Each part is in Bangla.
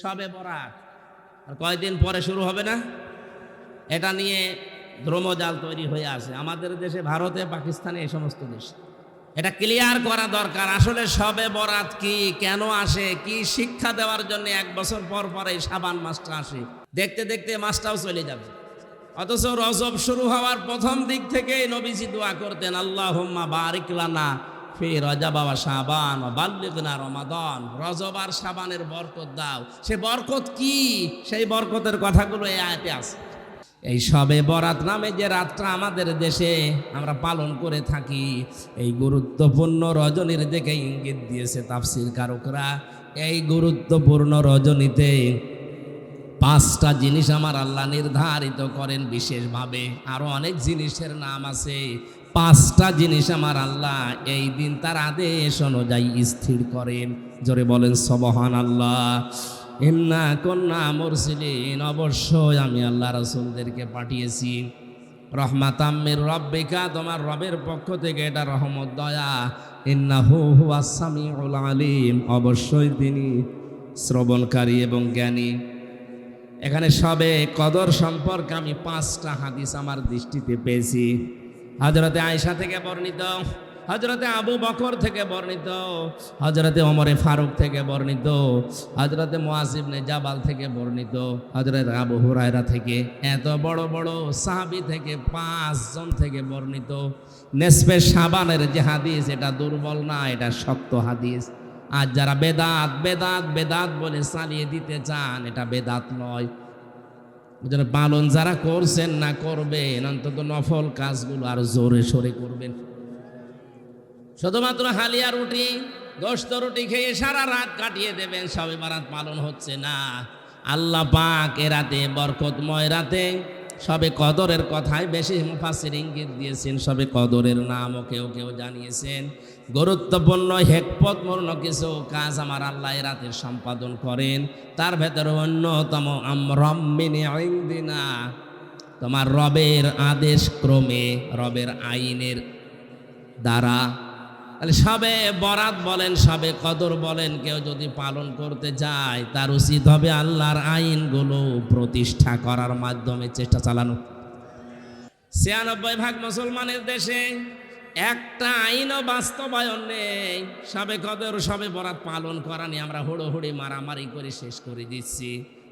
শবে বরাত আর কয়েকদিন পরে শুরু হবে না? এটা নিয়ে দ্রোমজাল তৈরি হয়ে আছে আমাদের দেশে, ভারতে, পাকিস্তানে, এই সমস্ত দেশে। এটা ক্লিয়ার করা দরকার। আসলে শবে বরাত কি, কেন আসে, কি শিক্ষা দেওয়ার জন্য 1 বছর পর পর এই শাবান মাসটা আসে। দেখতে দেখতে মাসটাও চলে যাবে। অথচ রজব শুরু হওয়ার প্রথম দিক থেকেই নবীজি দোয়া করতেন, আল্লাহুম্মা বারিক লানা ফি রজব ওয়া শাবান ওয়া বাল্লিগনা রমাদান। রজব আর শাবানের বরকত দাও। সে বরকত কি, সেই বরকতের কথাগুলো এই আয়াতে আছে। এই শবে বরাত নামে যে রাতটা আমাদের দেশে আমরা পালন করে থাকি, এই গুরুত্বপূর্ণ রজনীর দিকে ইঙ্গিত দিয়েছে তাফসীর কারকরা। এই গুরুত্বপূর্ণ রজনীতে 5টা জিনিস আমার আল্লাহ নির্ধারিত করেন বিশেষভাবে। আরো অনেক জিনিসের নাম আছে। 5টা জিনিস আমার আল্লাহ এই দিন তার আদেশ অনুযায়ী স্থির করেন। জোরে বলেন সুবহানাল্লাহ। ইন্না কুন্না মুরসিলিন, অবশ্যই আমি আল্লাহ রাসূলদেরকে পাঠিয়েছি রহমাতাম মির রাব্বিকা, তোমার রবের পক্ষ থেকে এটা রহমত, দয়া। ইন্নাহু হুয়াস সামিউল আলিম, অবশ্যই তিনি শ্রবণকারী এবং জ্ঞানী। এখানে শবে কদর সম্পর্কে আমি 5টা হাদিস আমার দৃষ্টিতে পেয়েছি। হযরতে আয়েশা থেকে বর্ণিত, হযরতে আবু বকর থেকে বর্ণিত, হযরতে ওমরে ফারুক থেকে বর্ণিত, হযরতে মুআয ইবনে জাবাল থেকে বর্ণিত, হযরতে আবু হুরায়রা থেকে, এত বড় বড় সাহাবী থেকে 5 জন থেকে বর্ণিত। নেসফে শাবানের যে হাদিস, এটা দুর্বল না, এটা শক্ত হাদিস। আর যারা বেদাত বেদাত বেদাত বলে চালিয়ে দিতে চান, এটা বেদাত নয়। পালন যারা করছেন না, করবেন, অন্তত নফল কাজগুলো আর জোরে সোরে করবেন। শুধুমাত্র হালিয়া রুটি, গোশত রুটি খেয়ে সারা রাত কাটিয়ে দেবেন, শবে বরাত পালন হচ্ছে না। আল্লাহ পাক এ রাতে, বরকতময় রাতে, শবে কদরের কথাই বেশি মুফাসসির ইঙ্গিত দিয়েছেন। শবে কদরের নামও কেউ কেউ জানিয়েছেন। গুরুত্বপূর্ণ হিকমতপূর্ণ কিছু কাজ আমার আল্লাহ এ রাতে সম্পাদন করেন। তার ভেতরে অন্যতম আমরাম মিন ইনদিনা, তোমার রবের আদেশ ক্রমে, রবের আইনের দ্বারা। তাহলে শবে বরাত বলেন, শবে কদর বলেন, কেউ যদি পালন করতে যায়, তার উচিত হবে আল্লাহর আইনগুলো প্রতিষ্ঠা করার মাধ্যমে চেষ্টা চালানো। 96% মুসলমানের দেশে একটা আইনও বাস্তবায়ন নেই। শবে কদর, শবে বরাত পালন করা নিয়ে আমরা হুড়োহুড়ি মারামারি করে শেষ করে দিচ্ছি।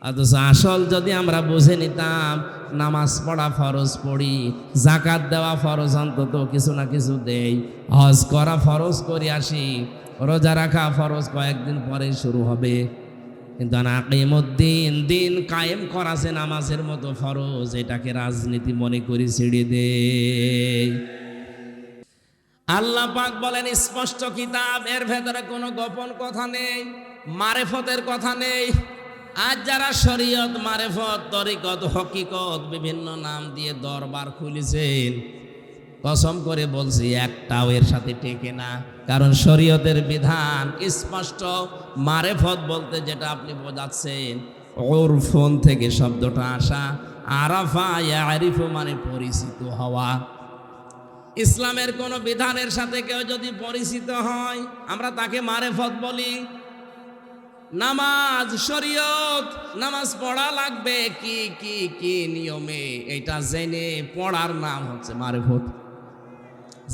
অথচ আসল যদি আমরা বুঝে নিতাম, নামাজ পড়া ফরজ পড়ি, যাকাত দেওয়া ফরজ অন্তত কিছু না কিছু দেই, হজ করা ফরজ করে আসি, রোজা রাখা ফরজ কয়েকদিন পরে শুরু হবে। কিন্তু আকিমুদ্দিন, দিন কায়েম করা যে নামাজের মতো ফরজ, এটাকে রাজনীতি মনে করে ছেড়ে দেই। আল্লাহ পাক বলেন স্পষ্ট কিতাব, এর ভেতরে কোনো গোপন কথা নেই, মারেফতের কথা নেই। আজ যারা শরীয়ত, মারেফত, তরিকত, হকিকত বিভিন্ন নাম দিয়ে দরবার খুলেছেন, কসম করে বলছি একটাও এর সাথে টেকে না। কারণ শরীয়তের বিধান স্পষ্ট। মারেফত বলতে যেটা আপনি বোঝাচ্ছেন, উরফুন থেকে শব্দটা আসা, আরাফা ইয়ারিফু মানে পরিচিত হওয়া। ইসলামের কোন বিধানের সাথে কেউ যদি পরিচিত হয়, আমরা তাকে মারেফত বলি। নামাজ, শরীয়ত, নামাজ পড়া লাগবে কি কি কি নিয়মে, এটা জেনে পড়ার নাম হচ্ছে মারেফত।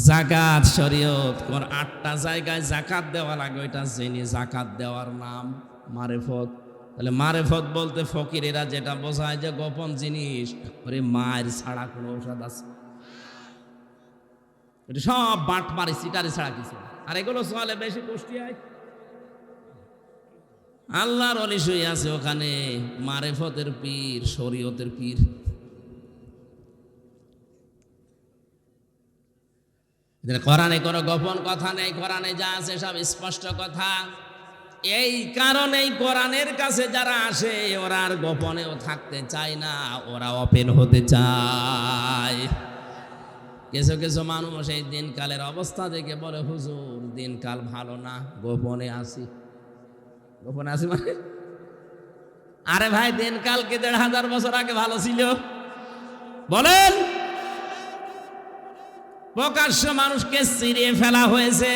যাকাত, শরীয়ত, 8টা জায়গায় যাকাত দেওয়া লাগে, ওইটা জেনে যাকাত দেওয়ার নাম মারেফত। তাহলে মারেফত বলতে ফকিরেরা যেটা বোঝায় যে গোপন জিনিস, ওরে মায়ের ছাড়া কোনো ঔষধ আছে? এটা সব বাটপারি সিটারি ছাড়া কিছু। আর এগুলো চলে বেশি কুষ্টিয়ায়। আল্লাহর ওলি শুয়ে আছে ওখানে, মারেফতের পীর, শরীয়তের পীর। কোরআনে কোনো গোপন কথা নেই, কোরআনে যা আছে সব স্পষ্ট কথা। এই কারণেই কোরআনের কাছে যারা আসে, ওরা আর গোপনেও থাকতে চায় না, ওরা ওপেন হতে চায়। কিছু কিছু মানুষ এই দিনকালের অবস্থা দেখে বলে, হুজুর দিনকাল ভালো না, গোপনে আসি। গোপনে আসি মানে? আরে ভাই, দিনকাল কি 1500 বছর আগে ভালো ছিল? বলেন। প্রকাশ্য মানুষকে চিরিয়ে ফেলা হয়েছে।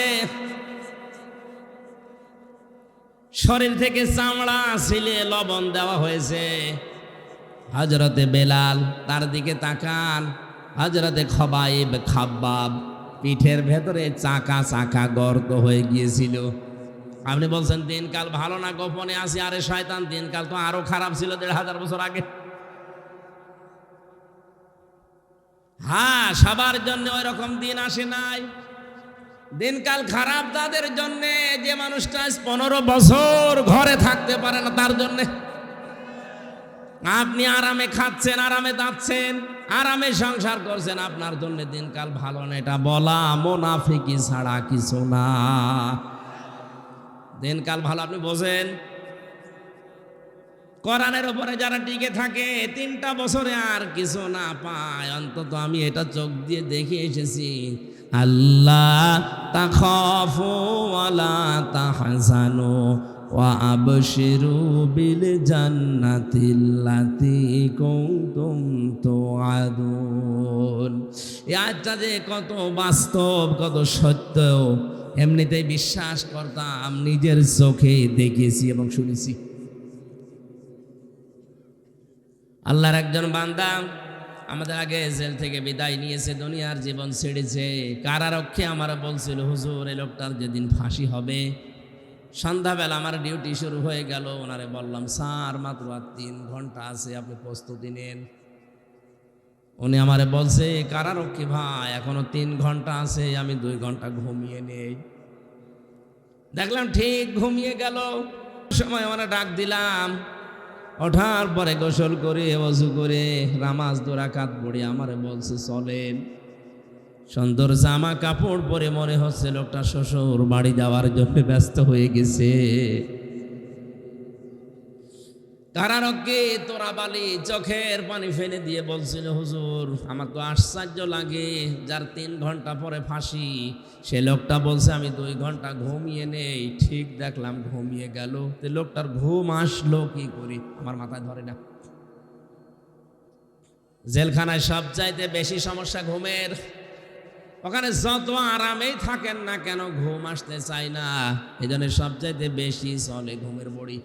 শরীর থেকে চামড়া ছিলে লবণ দেওয়া হয়েছে। হযরতে বেলাল তার দিকে তাকান, হযরতে খবাইব খাব্বাব পিঠের ভেতরে চাকা চাকা গর্ত হয়ে গিয়েছিল। আপনি বলছেন দিনকাল ভালো না, গোপনে আসি? আরে শয়তান, দিনকাল তো আরো খারাপ ছিল ১৫০০ বছর আগে। হ্যাঁ, সবার জন্য ওই রকম দিন আসে নাই। দিনকাল খারাপ তাদের জন্য যে মানুষটা 15 বছর ঘরে থাকতে পারে না, তার জন্য। আপনি আরামে খাচ্ছেন, আরামে যাচ্ছেন, আরামে সংসার করছেন, আপনার জন্য দিনকাল ভালো না। এটা বলা মুনাফিকি ছাড়া কিছু না। দিনকাল ভালো আপনি বোঝেন। কোরআনের উপরে যারা টিকে থাকে 3টা বছরে আর কিছু না পায়, অন্তত আমি এটা চোখ দিয়ে দেখে এসেছি। আল্লাহ তাখাফু ওয়ালা তাহজানু ওয়া আবশিরু বিল জান্নাতিল্লাতী কুনতুম তুআদুন। এই আয়াতটা যে কত বাস্তব, কত সত্য, এমনিতেই বিশ্বাস করতাম, নিজের চোখে দেখেছি এবং শুনেছি। আল্লাহর একজন বান্দা আমাদের আগে জেল থেকে বিদায় নিয়েছে, দুনিয়ার জীবন ছেড়েছে। কারারক্ষে আমার বলছিল, হুজুর এই লোকটার যেদিন ফাঁসি হবে, সন্ধ্যাবেলা আমার ডিউটি শুরু হয়ে গেল। ওনারে বললাম, স্যার মাত্র আর 3 ঘন্টা আছে, আপনি প্রস্তুতি নেন। উনি আমারে বলছে, কারারক্ষী ভাই এখনো 3 ঘন্টা আছে, আমি 2 ঘন্টা ঘুমিয়ে নেই। দেখলাম ঠিক ঘুমিয়ে গেল। সময় আমরা ডাক দিলাম, ওঠার পরে গোসল করে ওযু করে নামাজ 2 রাকাত পড়ে আমারে বলছে, চলেন। সুন্দর জামা কাপড় পরে মনে হচ্ছে লোকটা শ্বশুর বাড়ি যাওয়ার জন্য ব্যস্ত হয়ে গেছে। কারারক্ষী তোরাবালি চোখের পানি ফেলে দিয়ে বলছিল, হুজুর আমার তো আশ্চর্য লাগে, যার 3 ঘন্টা পরে ফাঁসি, সে লোকটা বলছে আমি 2 ঘন্টা ঘুমিয়ে নেই। ঠিক দেখলাম ঘুমিয়ে গেল। তো লোকটার ঘুম আসলো কি করি আমার মাথায় ধরে না। জেলখানায় সবচাইতে বেশি সমস্যা ঘুমের। ওখানে যত আরামেই থাকেন না কেন, ঘুম আসতে চায় না। এই জন্য সবচাইতে বেশি চলে ঘুমের বড়ি।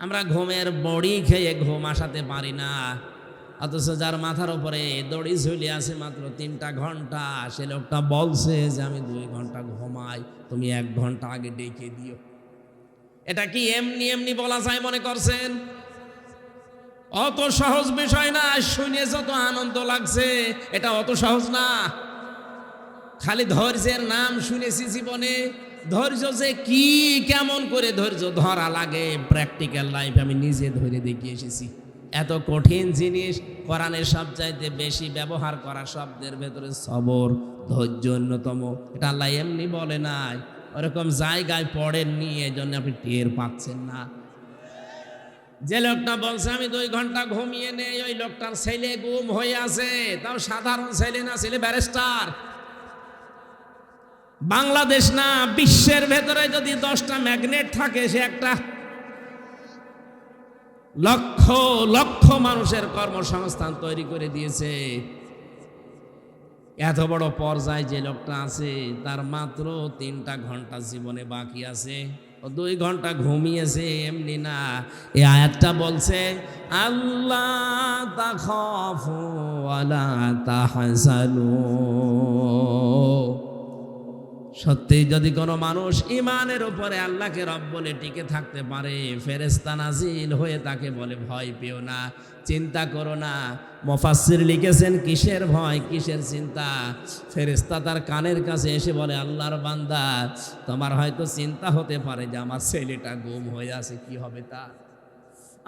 আমরা ঘুমের বড়ি খেয়ে ঘুম আসাতে পারি না, অথচ যার মাথার উপরে দড়ি ঝুলে আছে মাত্র 3টা ঘন্টা, সে লোকটা বলছে যে আমি 2 ঘন্টা ঘুমাই, তুমি 1 ঘন্টা আগে ডেকে দিও। এটা কি এমনি এমনি বলা যায় মনে করছেন? অত সহজ বিষয় না। শুনে যত আনন্দ লাগছে, এটা অত সহজ না। খালি ধৈর্যের নাম শুনেছি জীবনে, ধৈর্য যে কি, কেমন করে ধৈর্য ধরা লাগে, প্র্যাকটিক্যাল লাইফ আমি নিজে ধরে দেখিয়ে এসেছি। এত কঠিন জিনিস। কোরআনের সবচাইতে বেশি ব্যবহার করা শব্দের ভেতরে সবর, ধৈর্য অন্যতম। এটা আল্লাহ এমনি বলে নাই, ওরকম জায়গায় পড়েননি, এই জন্য আপনি টের পাচ্ছেন না। যে লোকটা বলছে আমি 2 ঘন্টা ঘুমিয়ে নেই, ওই লোকটার ছেলে গুম হয়ে আছে, তাও সাধারণ ছেলে না, ছেলে ব্যারিস্টার। বাংলাদেশ না, বিশ্বের ভেতরে যদি 10টা ম্যাগনেট থাকে, সে একটা লক্ষ লক্ষ মানুষের কর্মসংস্থান তৈরি করে দিয়েছে। এত বড় পর্যায়ে যে লোকটা আছে, তার মাত্র 3টা ঘন্টা জীবনে বাকি আছে, ও 2 ঘন্টা ঘুমিয়েছে এমনি না। এই আয়াতটা বলছে, আল্লাহ তাখাফু ওয়ালা তাহজানু। সত্যি যদি কোনো মানুষ ইমানের উপরে আল্লাহকে রব বলে টিকে থাকতে পারে, ফেরেশতা নাজিল হয়ে তাকে বলে ভয় পেও না, চিন্তা করো না। মুফাসসির লিখেছেন, কিসের ভয়, কিসের চিন্তা? ফেরেশতা তার কানের কাছে এসে বলে, আল্লাহর বান্দা, তোমার হয়তো চিন্তা হতে পারে যে আমার ছেলেটা গুম হয়ে আছে, কি হবে তার?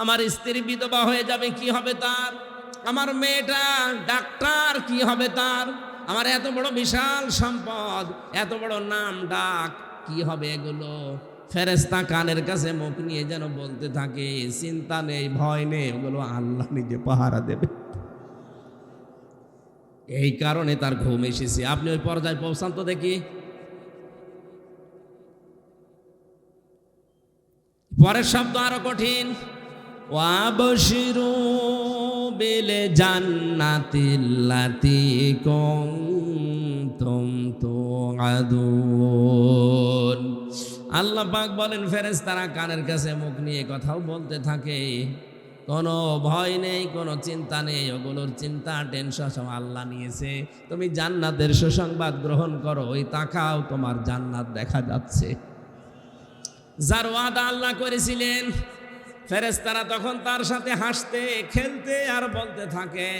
আমার স্ত্রী বিধবা হয়ে যাবে, কি হবে তার? আমার মেয়েটা ডাক্তার, কি হবে তার? আমার এত বড় বিশাল সম্পদ, এত বড় নাম ডাক, কি হবে এগুলো? ফেরেশতা কানের কাছে মুখ নিয়ে যেন বলতে থাকে, চিন্তা নেই, ভয় নেই, ওগুলো আল্লাহ নিজে পাহারা দেবে। এই কারণে তার ঘুম এসেছে। আপনি ওই পর্যায়ে পৌঁছান তো দেখি। পরের শব্দ আরো কঠিন, ওয়াবশিরু বিল জান্নাতিল্লাতী কুনতুম তুআদুন। আল্লাহ পাক বলেন ফেরেশতারা কানের কাছে মুখ নিয়ে কথাও বলতে থাকে, কোনো ভয় নেই, কোনো চিন্তা নেই, ওগুলোর চিন্তা টেনশন সব আল্লাহ নিয়েছে। তুমি জান্নাতের সুসংবাদ গ্রহণ করো, ওই তাকাও তোমার জান্নাত দেখা যাচ্ছে। যার ওয়াদা আল্লাহ করেছিলেন, ফেরেশতারা তখন তার সাথে হাসতে খেলতে আর বলতে থাকে,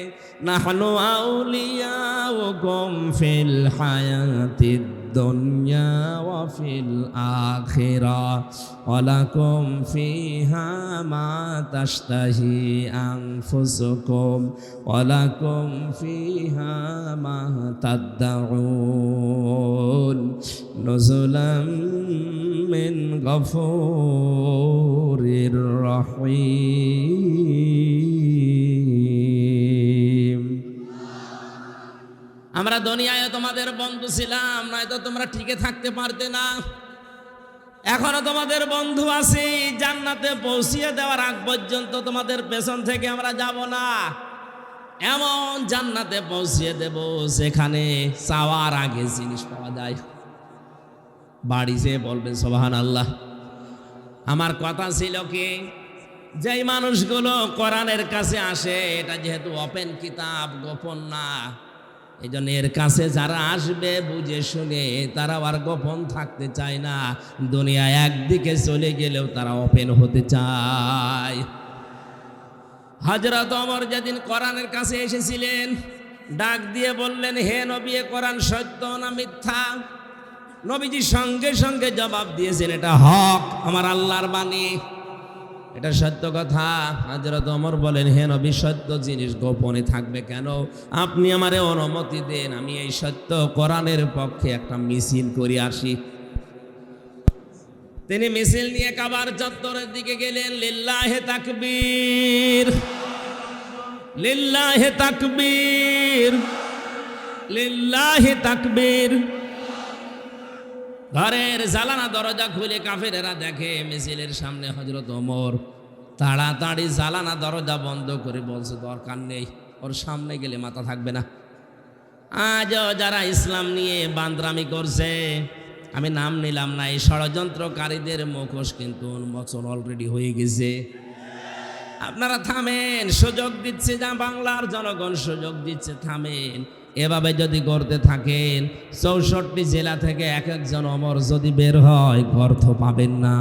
নাহনু আউলিয়াউকুম ফিল হায়াতিদ দুনিয়া ওয়া ফিল আখিরাহ ওয়া লাকুম ফিহা মা তাশতাহি আনফুসুকুম ওয়া লাকুম ফিহা মা তাদউন নুজুলাম মিন গফুরির রহিম। আমরা দুনিয়ায় তোমাদের বন্ধু ছিলাম, নয়তো তোমরা টিকে থাকতে পারতে না। এখনো তোমাদের বন্ধু আছি, জান্নাতে পৌঁছিয়ে দেওয়ার আগ পর্যন্ত তোমাদের পেছন থেকে আমরা যাব না। এমন জান্নাতে পৌঁছিয়ে দেব যেখানে চাওয়ার আগে জিনিস পাওয়া যায়। বাড়ি যেয়ে বলবেন সুবহানাল্লাহ। আমার কথা ছিল কি, যেই মানুষগুলো কোরআনের কাছে আসে, এটা যেহেতু ওপেন কিতাব, গোপন না, এই জন্য এর কাছে যারা আসবে বুঝে শুনে, তারা আর গোপন থাকতে চায় না। দুনিয়া একদিকে চলে গেলেও তারা ওপেন হতে চায়। হযরত ওমর যেদিন কোরআনের কাছে এসেছিলেন, ডাক দিয়ে বললেন, হে নবী, কোরআন সত্য না মিথ্যা? নবীজি সঙ্গে সঙ্গে জবাব দিয়েছেন, এটা হক, আমার আল্লাহর বাণী, এটা সত্য কথা। হযরত ওমর বলেন, হে নবী, সত্য জিনিস গোপনে থাকবে কেন? আপনি আমারে অনুমতি দেন, আমি এই সত্য কোরআনের পক্ষে একটা মিছিল করে আসি। তিনি মিছিল নিয়ে কাবার চত্বরের দিকে গেলেন। লিল্লাহে তাকবীর, লিল্লাহে তাকবীর, লিল্লাহে তাকবীর। ঘরের জালানা দরজা খুলে কাফেরেরা দেখে মিছিলের সামনে হযরত ওমর। তাড়াতাড়ি জালানা দরজা বন্ধ করে বলছে, দরকার নেই, ওর সামনে গেলে মাথা থাকবে না। আজও যারা ইসলাম নিয়ে বান্দরামি করছে, আমি নাম নিলাম না, এই ষড়যন্ত্রকারীদের মুখোশ কিন্তু উন্মোচন অলরেডি হয়ে গেছে। আপনারা থামেন, সুযোগ দিচ্ছে, যা বাংলার জনগণ সুযোগ দিচ্ছে, থামেন। এভাবে যদি করতে থাকেন, 64 জেলা থেকে এক একজন ওমর যদি বের হয়, অর্থ পাবেন না।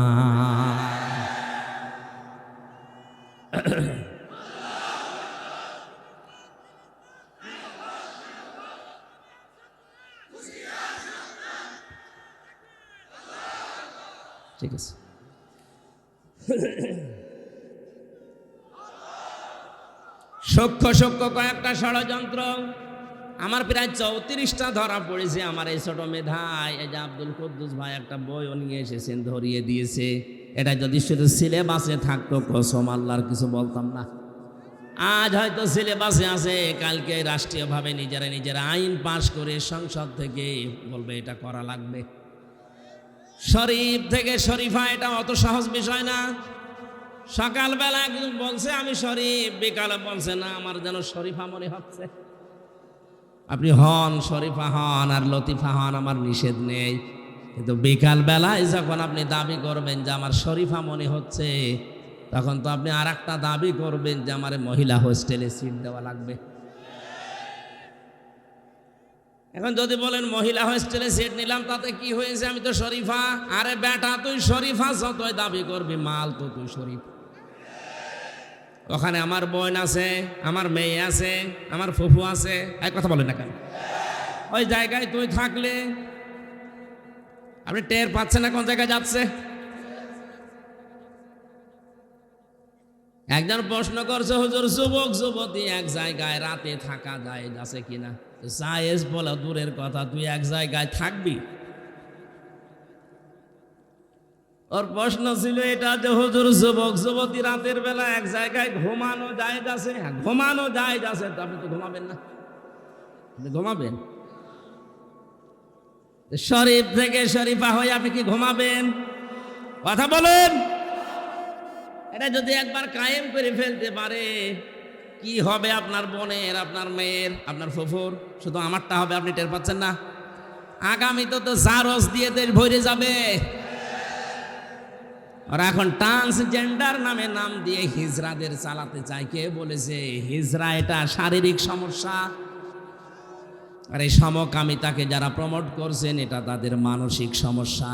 ঠিক আছে, সূক্ষ্ম সূক্ষ্ম কয়েকটা ষড়যন্ত্র আমার প্রায় 34টা ধরা পড়েছে আমার এই ছোট মেধায়। এই যে আব্দুল কুদ্দুস ভাই একটা বইও নিয়ে এসেছেন, ধরিয়ে দিয়েছে। এটা যদি শুধু সিলেবাসে থাকতো, কসম আল্লাহর কিছু বলতাম না। আজ হয়তো সিলেবাসে আছে, কালকে রাষ্ট্রীয়ভাবে নিজেরা আইন পাশ করে সংসদ থেকে বলবে এটা করা লাগবে। শরীফ থেকে শরীফা, এটা অত সহজ বিষয় না। সকালবেলা একজন বলছে আমি শরীফ, বিকালে বলছে না আমার যেন শরীফা মনে হচ্ছে। আপনি হন, শরীফা হন আর লতিফা হন, আমার নিষেধ নেই, কিন্তু বিকাল বেলায় যখন আপনি দাবি করবেন যে আমার শরীফা মনে হচ্ছে, তখন তো আপনি আর একটা দাবি করবেন যে আমার মহিলা হোস্টেলে সিট দেওয়া লাগবে। এখন যদি বলেন মহিলা হোস্টেলে সিট নিলাম, তাতে কি হয়েছে, আমি তো শরীফা। আরে বেটা, তুই শরীফা যতই দাবি করবি, মাল তো তুই শরীফ। ওখানে আমার বোন আছে, আমার মেয়ে আছে, আমার ফুফু আছে, এক কথা বলেন না কেন? ওই জায়গায় তুই থাকলে আপনি টের পাচ্ছেন না কোন জায়গায় যাচ্ছে। একজন প্রশ্ন করছে, হুজুর, যুবক যুবতী এক জায়গায় রাতে থাকা যায় আছে কিনা? জায়েজ বলা দূরের কথা, তুই এক জায়গায় থাকবি? ওর প্রশ্ন ছিল এটা যে হুজুর, যুবক যুবতী রাতের বেলা এক জায়গায় ঘুমানো জায়েজ আছে? হ্যাঁ, ঘুমানো জায়েজ আছে, তো আপনি তো ঘুমাবেন না? আপনি ঘুমাবেন? শরীফ থেকে শরীফা হয়ে আপনি কি ঘুমাবেন? কথা বলেন। এটা যদি একবার কায়েম করে ফেলতে পারে, কি হবে আপনার বোনের, আপনার মেয়ের, আপনার ফুফুর? শুধু আমারটা হবে, আপনি টের পাচ্ছেন না? আগামী তো জারজ দিয়ে দেশ ভরে যাবে। ওরা এখন ট্রান্সজেন্ডার নামে নাম দিয়ে হিজড়াদের চালাতে চায়। কে বলেছে হিজড়া এটা শারীরিক সমস্যা? আর এই সমকামিতাকে যারা প্রমোট করছেন এটা তাদের মানসিক সমস্যা।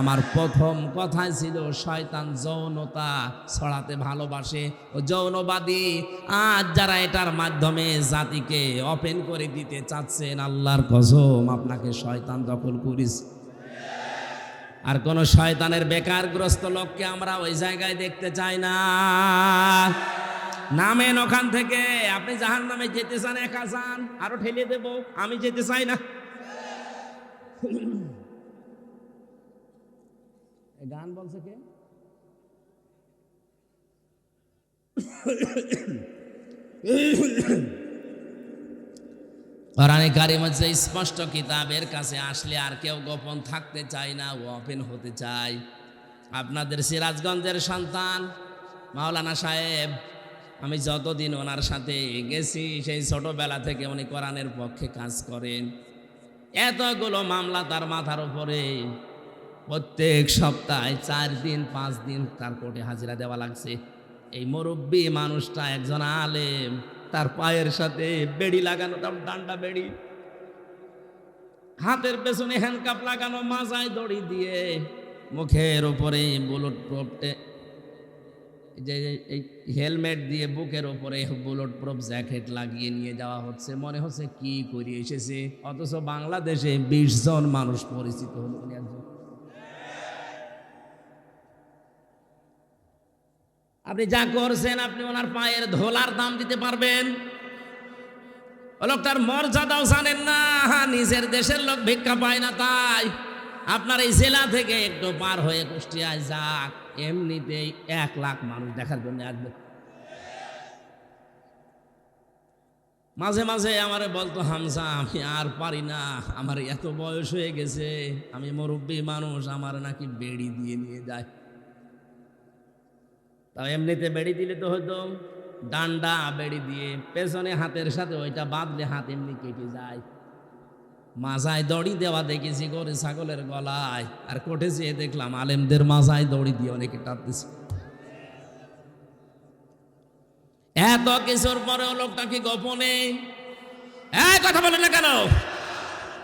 আমার প্রথম কথা ছিল শয়তান যৌনতা ছড়াতে ভালোবাসে, ও যৌনবাদী। আজ যারা এটার মাধ্যমে জাতিকে ওপেন করে দিতে চাচ্ছেন, আল্লাহর কসম আপনাকে শয়তান দখল করিস। আর কোন শয়তানের বেকারগ্রস্ত লোককে আমরা ওই জায়গায় দেখতে চাই না। নামেন ওখান থেকে। আপনি জাহান্নামে যেতে চান একা যান, আরো ঠেলে দেব, আমি যেতে চাই না। গান বলছে কে? কোরআনে কারিম হচ্ছে স্পষ্ট কিতাবের কাছে আসলে আর কেউ গোপন থাকতে চায় না, ওপেন হতে চায়। আপনাদের সিরাজগঞ্জের সন্তান মাওলানা সাহেব, আমি যতদিন ওনার সাথে গেছি সেই ছোটবেলা থেকে উনি কোরআনের পক্ষে কাজ করেন। এতগুলো মামলা তার মাথার উপরে, প্রত্যেক সপ্তাহে 4 দিন 5 দিন তার কোর্টে হাজিরা দেওয়া লাগছে। এই মুরব্বী মানুষটা একজন আলেম, তার পায়ের সাথে বেড়ি লাগানো, ডান্ডা বেড়ি, হাতের পেছনে হ্যান্ডকাপ লাগানো, মাজায় দড়ি দিয়ে, মুখের উপরে বুলেট প্রুফ, যে এই হেলমেট দিয়ে বুকের উপরে বুলেট প্রুফ জ্যাকেট লাগিয়ে নিয়ে যাওয়া হচ্ছে। মনে হচ্ছে কি করে এসেছে, অথচ বাংলাদেশে 20 জন মানুষ পরিচিত হল উনি একজন। আপনি যা করছেন, আপনি ওনার পায়ের ধোলার দাম দিতে পারবেন? ও লোকটার মর্যাদাও জানেন না। নিজের দেশের লোক ভিক্ষা পায় না, তাই আপনার এই জেলা থেকে একটু পার হয়ে কুষ্টিয়ায় যাক, এমনিতেই 1 লাখ মানুষ দেখার জন্য আসবে। মাঝে মাঝে আমারে বলতো, হামজা আমি আর পারি না, আমার এত বয়স হয়ে গেছে, আমি মুরব্বী মানুষ, আমার নাকি বেড়ি দিয়ে নিয়ে যায়। তাও এমনিতে বেড়ি দিলে তো হয়তো ডান্ডা বেড়ি দিয়ে পেছনে হাতের সাথে ওইটা বাঁধলে হাত এমনি কেটে যায়। মাজায় দড়ি দেওয়া দেখেছি গরু ছাগলের গলায়, আর কোর্টে যেয়ে দেখলাম আলেমদের মাজায় দড়ি দিয়ে অনেকে টানতেছে। এত কিছুর পরেও লোকটা কি গোপনে কথা বলে না কেন?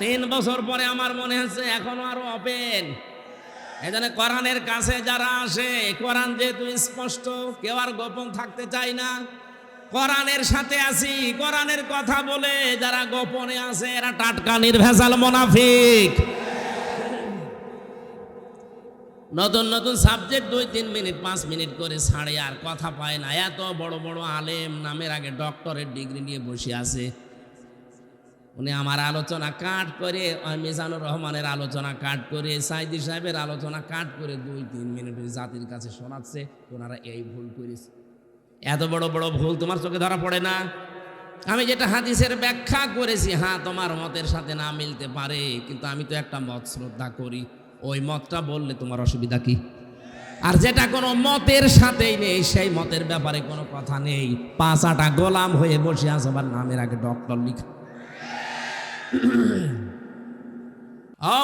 3 বছর পরে আমার মনে হচ্ছে এখনো আরো ওপেন। এজন্য কোরআনের কাছে যারা আসে, কোরআন যেহেতু স্পষ্ট, কেউ আর গোপন থাকতে চায় না। কোরআনের সাথে আছি, কোরআনের কথা বলে যারা গোপনে আছে এরা টাটকা নির্ভেজাল মুনাফিক। নতুন নতুন সাবজেক্ট 2-3 মিনিট 5 মিনিট করে ছাড়ে, আর কথা পায় না। এত বড় বড় আলেম, নামের আগে ডক্টরেট ডিগ্রি নিয়ে বসে আছে। উনি আমার আলোচনা কাট করে, মিজানুর রহমানের আলোচনা কাট করে, সাইদি সাহেবের আলোচনা কাট করে 2-3 মিনিট জাতির কাছে শোনাচ্ছে ওনারা এই ভুল করেছে। এত বড় বড় ভুল তোমার চোখে ধরা পড়ে না? আমি যেটা হাদিসের ব্যাখ্যা করেছি, হ্যাঁ তোমার মতের সাথে না মিলতে পারে, কিন্তু আমি তো একটা মত শ্রদ্ধা করি, ওই মতটা বললে তোমার অসুবিধা কি? আর যেটা কোনো মতের সাথেই নেই, সেই মতের ব্যাপারে কোনো কথা নেই, 5-8টা গোলাম হয়ে বসে আছে, আবার নামের আগে ডক্টর লিখা।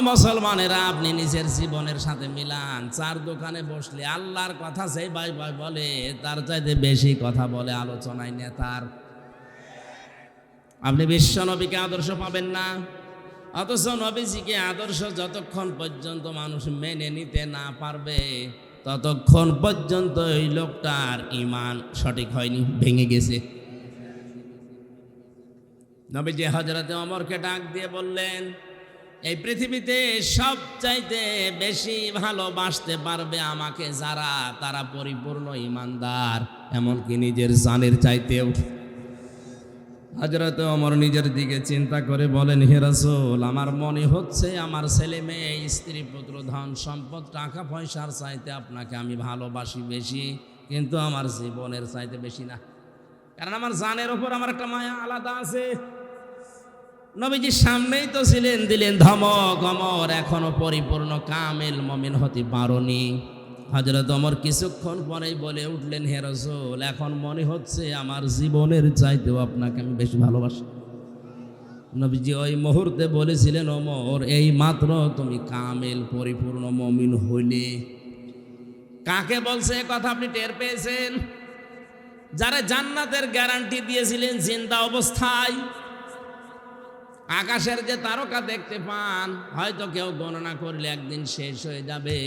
মুসলমানেরা, আপনি নিজের জীবনের সাথে মিলান। 4 দোকানে বসলে আল্লাহর কথা সেই ভাই ভাই বলে, তার চাইতে বেশি কথা বলে আলোচনায় নেতার। আপনি বিশ্ব নবীকে আদর্শ পাবেন না, অথচ নবীজিকে আদর্শ যতক্ষণ পর্যন্ত মানুষ মেনে নিতে না পারবে, ততক্ষণ পর্যন্ত এই লোকটার ঈমান সঠিক হয়নি, ভেঙে গেছে। নবীজি হযরতে ওমরকে ডাক দিয়ে বললেন, এই পৃথিবীতে সবচাইতে বেশি ভালোবাসতে পারবে আমাকে যারা, তারা পরিপূর্ণ ঈমানদার, এমনকি নিজের জানের চাইতেও। হযরতে ওমর নিজের দিকে চিন্তা করে বলেন, হে রাসূল, আমার মনে হচ্ছে আমার ছেলে মেয়ে, স্ত্রী পুত্র, ধন সম্পদ, টাকা পয়সার চাইতে আপনাকে আমি ভালোবাসি বেশি, কিন্তু আমার জীবনের চাইতে বেশি না, কারণ আমার জানের ওপর আমার একটা মায়া আলাদা আছে। নবীজির সামনেই তো ছিলেন, দিলেন ধমক, ওমর এখনো পরিপূর্ণ কামেল মুমিন হতে পারোনি। হযরত ওমর কিছুক্ষণ পরেই বলে উঠলেন, হে রাসূল, এখন মনে হচ্ছে আমার জীবনের চাইতেও আপনাকে আমি বেশি ভালোবাসি। নবীজি ওই মুহূর্তে বলেছিলেন, ওমর এই মাত্র তুমি কামেল পরিপূর্ণ মুমিন হইলে। কাকে বলছে এ কথা আপনি টের পেয়েছেন? যারা জান্নাতের গ্যারান্টি দিয়েছিলেন জিন্দা অবস্থায়। আকাশের যে তারকা দেখতে পান, হয়তো কেউ গণনা করলে একদিন শেষ হয়ে যাবে।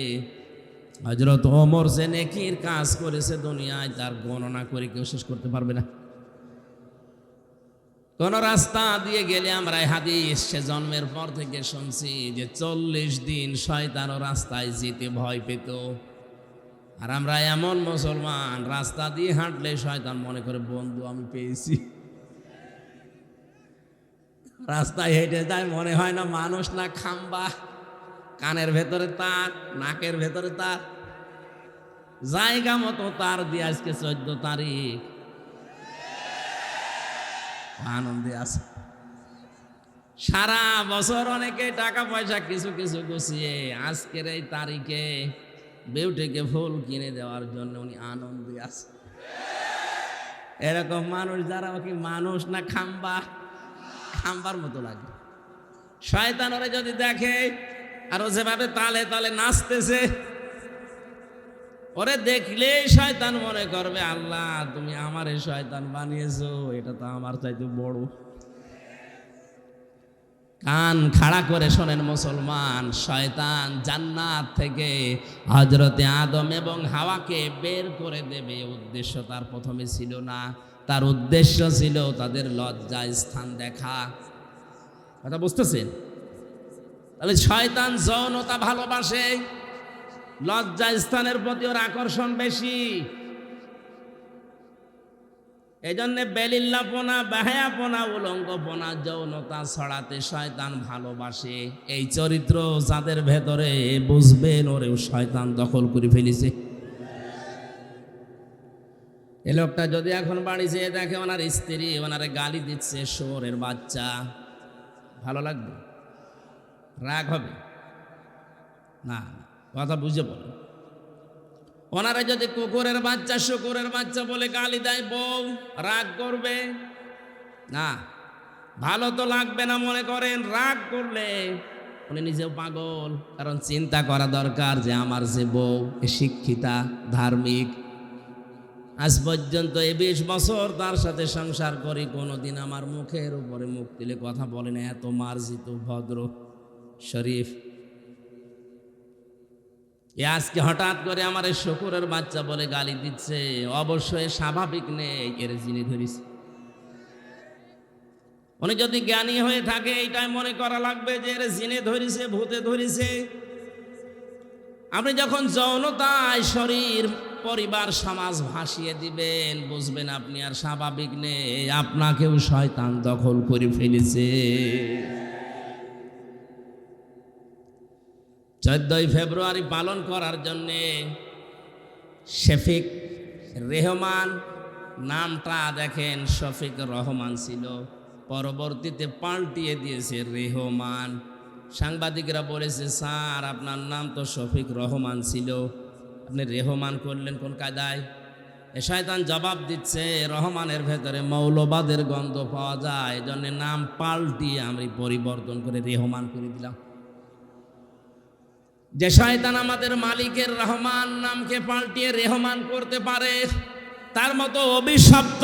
হযরত ওমর যে নেকির কাজ করেছে দুনিয়ায়, তার গণনা করে কেউ শেষ করতে পারবে না। কোন রাস্তা দিয়ে গেলে আমরা এই হাদিস সে জন্মের পর থেকে শুনছি যে 40 দিন শয়তান ও রাস্তায় যেতে ভয় পেত। আর আমরা এমন মুসলমান, রাস্তা দিয়ে হাঁটলে শয়তান মনে করে বন্ধু আমি পেয়েছি। রাস্তায় হেঁটে যায়, মনে হয় না মানুষ না খাম্বা, কানের ভেতরে তার, নাকের ভেতরে তার, জায়গা মতো তার দিয়ে আজকে 14 তারিখ আনন্দে আছে। সারা বছর অনেকে টাকা পয়সা কিছু কিছু গুছিয়ে আজকের এই তারিখে বিউটিকে ফুল কিনে দেওয়ার জন্য উনি আনন্দে আছে। এরকম মানুষ যারা কি মানুষ না খাম্বা, খাম্বার মতো লাগে। শয়তান ওরে যদি দেখে আর ও যেভাবে তালে তালে নাচতেছে, ওরে দেখলেই শয়তান মনে করবে আল্লাহ তুমি আমারে শয়তান বানিয়েছো, এটা তো আমার চাইতে বড়। কান খাড়া করে শোনেন মুসলমান, শয়তান জান্নাত থেকে হযরতে আদম এবং হাওয়াকে বের করে দেবে উদ্দেশ্য তার প্রথমে ছিল না। তার উদ্দেশ্য ছিল তাদের লজ্জা স্থান দেখা। কথা বুঝতেছেন? তাহলে শয়তান যৌনতা ভালোবাসে, লজ্জা স্থানের প্রতি ওর আকর্ষণ বেশি। এই জন্যে বেলিল্লাপনা, বাহায়াপনা, উলঙ্গপনা, যৌনতা ছড়াতে শয়তান ভালোবাসে। এই চরিত্র যাদের ভেতরে বুঝবেন ওরেও শয়তান দখল করে ফেলেছে। এই লোকটা যদি এখন বাড়ি যেয়ে দেখে ওনার স্ত্রী ওনারে গালি দিচ্ছে, শুয়োরের বাচ্চা, ভালো লাগবে? রাগ হবে না? কথা বুঝে বলেন। ওনারা যদি কুকুরের বাচ্চা, শুকুরের বাচ্চা বলে গালি দেয়, বউ রাগ করবে না? ভালো তো লাগবে না মনে করেন। রাগ করলে উনি নিজেও পাগল। কারণ চিন্তা করা দরকার যে আমার যে বউ শিক্ষিতা, ধার্মিক, আজ পর্যন্ত 20 বছর তার সাথে সংসার করি, কোনোদিন আমার মুখের উপরে মুখ দিলে কথা বলে না, এত মার্জিত, ভদ্র, শরীফ। আজকে হঠাৎ করে আমার এই শুকুরের বাচ্চা বলে গালি দিচ্ছে, অবশ্যই স্বাভাবিক নেই, এর জিনে ধরিস। উনি যদি জ্ঞানী হয়ে থাকে এইটাই মনে করা লাগবে যে এর জিনে ধরিছে, ভূতে ধরিছে। আপনি যখন যৌনতায় শরীর, পরিবার, সমাজ ভাসিয়ে দিবেন, বুঝবেন আপনি আর স্বাভাবিক নেই, আপনাকেও শয়তান দখল করে ফেলেছে। 14 ফেব্রুয়ারি পালন করার জন্যে শফিক রেহমান নামটা দেখেন, শফিক রহমান ছিল, পরবর্তীতে পাল্টিয়ে দিয়েছে রেহমান। সাংবাদিকরা বলেছে স্যার আপনার নাম তো শফিক রহমান ছিল, আপনি রেহমান করলেন কোন কায়দায়? এ শয়তান জবাব দিচ্ছে রহমানের ভেতরে মৌলবাদের গন্ধ পাওয়া যায়, এজন্য নাম পাল্টিয়ে আমি পরিবর্তন করে রেহমান করে দিলাম। যে শয়তান আমাদের মালিকের রহমান নামকে পাল্টিয়ে রেহমান করতে পারে, তার মতো অভিশপ্ত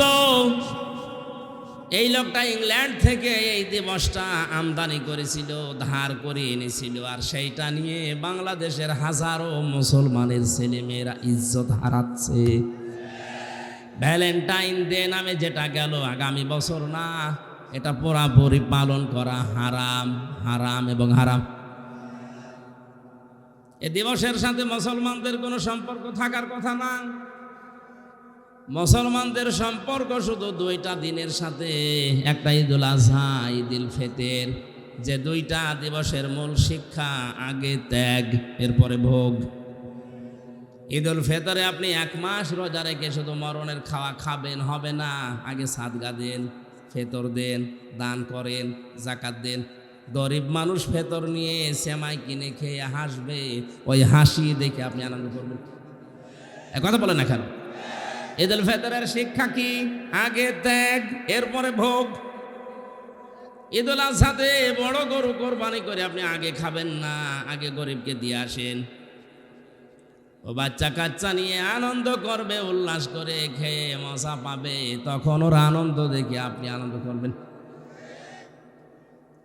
এই লোকটা ইংল্যান্ড থেকে এই দিবসটা আমদানি করেছিল, ধার করে এনেছিল, আর সেইটা নিয়ে বাংলাদেশের হাজারো মুসলমানের ছেলেমেয়েরা ইজ্জত হারাচ্ছে। ভ্যালেন্টাইন ডে নামে যেটা গেল আগামী বছর না, এটা পুরাপুরি পালন করা হারাম, হারাম এবং হারাম। এ দিবসের সাথে মুসলমানদের কোনো সম্পর্ক থাকার কথা না। মুসলমানদের সম্পর্ক শুধু 2টা দিনের সাথে, একটা ঈদুল আজহা, ঈদুল ফিতর, যে 2টা দিবসের মূল শিক্ষা, আগে ত্যাগ এরপরে ভোগ। ঈদুল ফিতরে আপনি 1 মাস রোজা রেখে শুধু মরণের খাওয়া খাবেন হবে না, আগে সাদকা দেন, ফিতর দেন, দান করেন, যাকাত দেন। গরিব মানুষ ফিতর নিয়ে সেমাই কিনে খেয়ে হাসবে, ওই হাসি দেখে আপনি আনন্দ করবেন। কথা বলেন না কেন? ঈদুল ফিতরের শিক্ষা কি? আগে ত্যাগ এরপরে ভোগ। ঈদুল আজহাতে বড় গরু কোরবানি করে আপনি আগে খাবেন না, আগে গরিবকে দিয়ে আসেন। ও বাচ্চা কাচ্চা নিয়ে আনন্দ করবে, উল্লাস করে খেয়ে মজা পাবে, তখন ওর আনন্দ দেখে আপনি আনন্দ করবেন।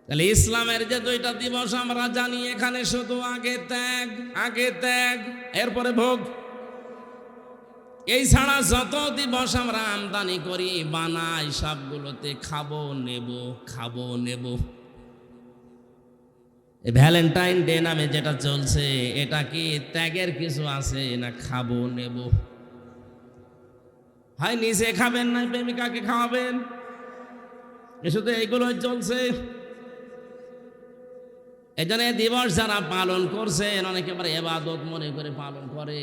তাহলে ইসলামের যে দুইটা দিবস আমরা জানি, এখানে শুধু আগে ত্যাগ এরপরে ভোগ। এই ছাড়া যত দিবস আমরা আমদানি করি বানাই, সবগুলোতে খাবো নেব। ভ্যালেন্টাইন ডে নামে যেটা চলছে, এটা কি ত্যাগের কিছু আছে না খাবো নেব? হয় নিজে খাবেন না প্রেমিকাকে খাওয়াবেন, শুধু এইগুলো চলছে। এই জন্য দিবস যারা পালন করছেন অনেকে আবার ইবাদত মনে করে পালন করে,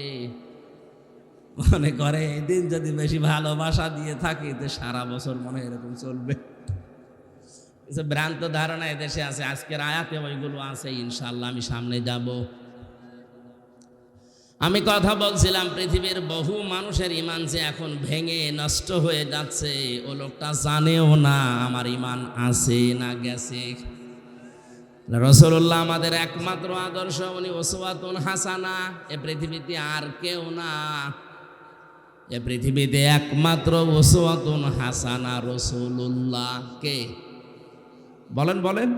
মনে করে এই দিন যদি বেশি ভালোবাসা দিয়ে থাকি তো সারা বছর মনে এরকম চলবে। ভ্রান্ত ধারণা এদেশে আছে। আজকের আয়াতে ওইগুলো আছে, ইনশাআল্লাহ আমি সামনে যাব। আমি কথা বলছিলাম পৃথিবীর বহু মানুষের ইমান যে এখন ভেঙে নষ্ট হয়ে যাচ্ছে, ও লোকটা জানেও না আমার ইমান আছে না গেছে। রাসূলুল্লাহ আমাদের একমাত্র আদর্শ, উনি উসওয়াতুন হাসানা। এ পৃথিবীতে আর কেউ না, এ পৃথিবীতে একমাত্র উসওয়াতুন হাসানা রাসূলুল্লাহ। কে বলেন?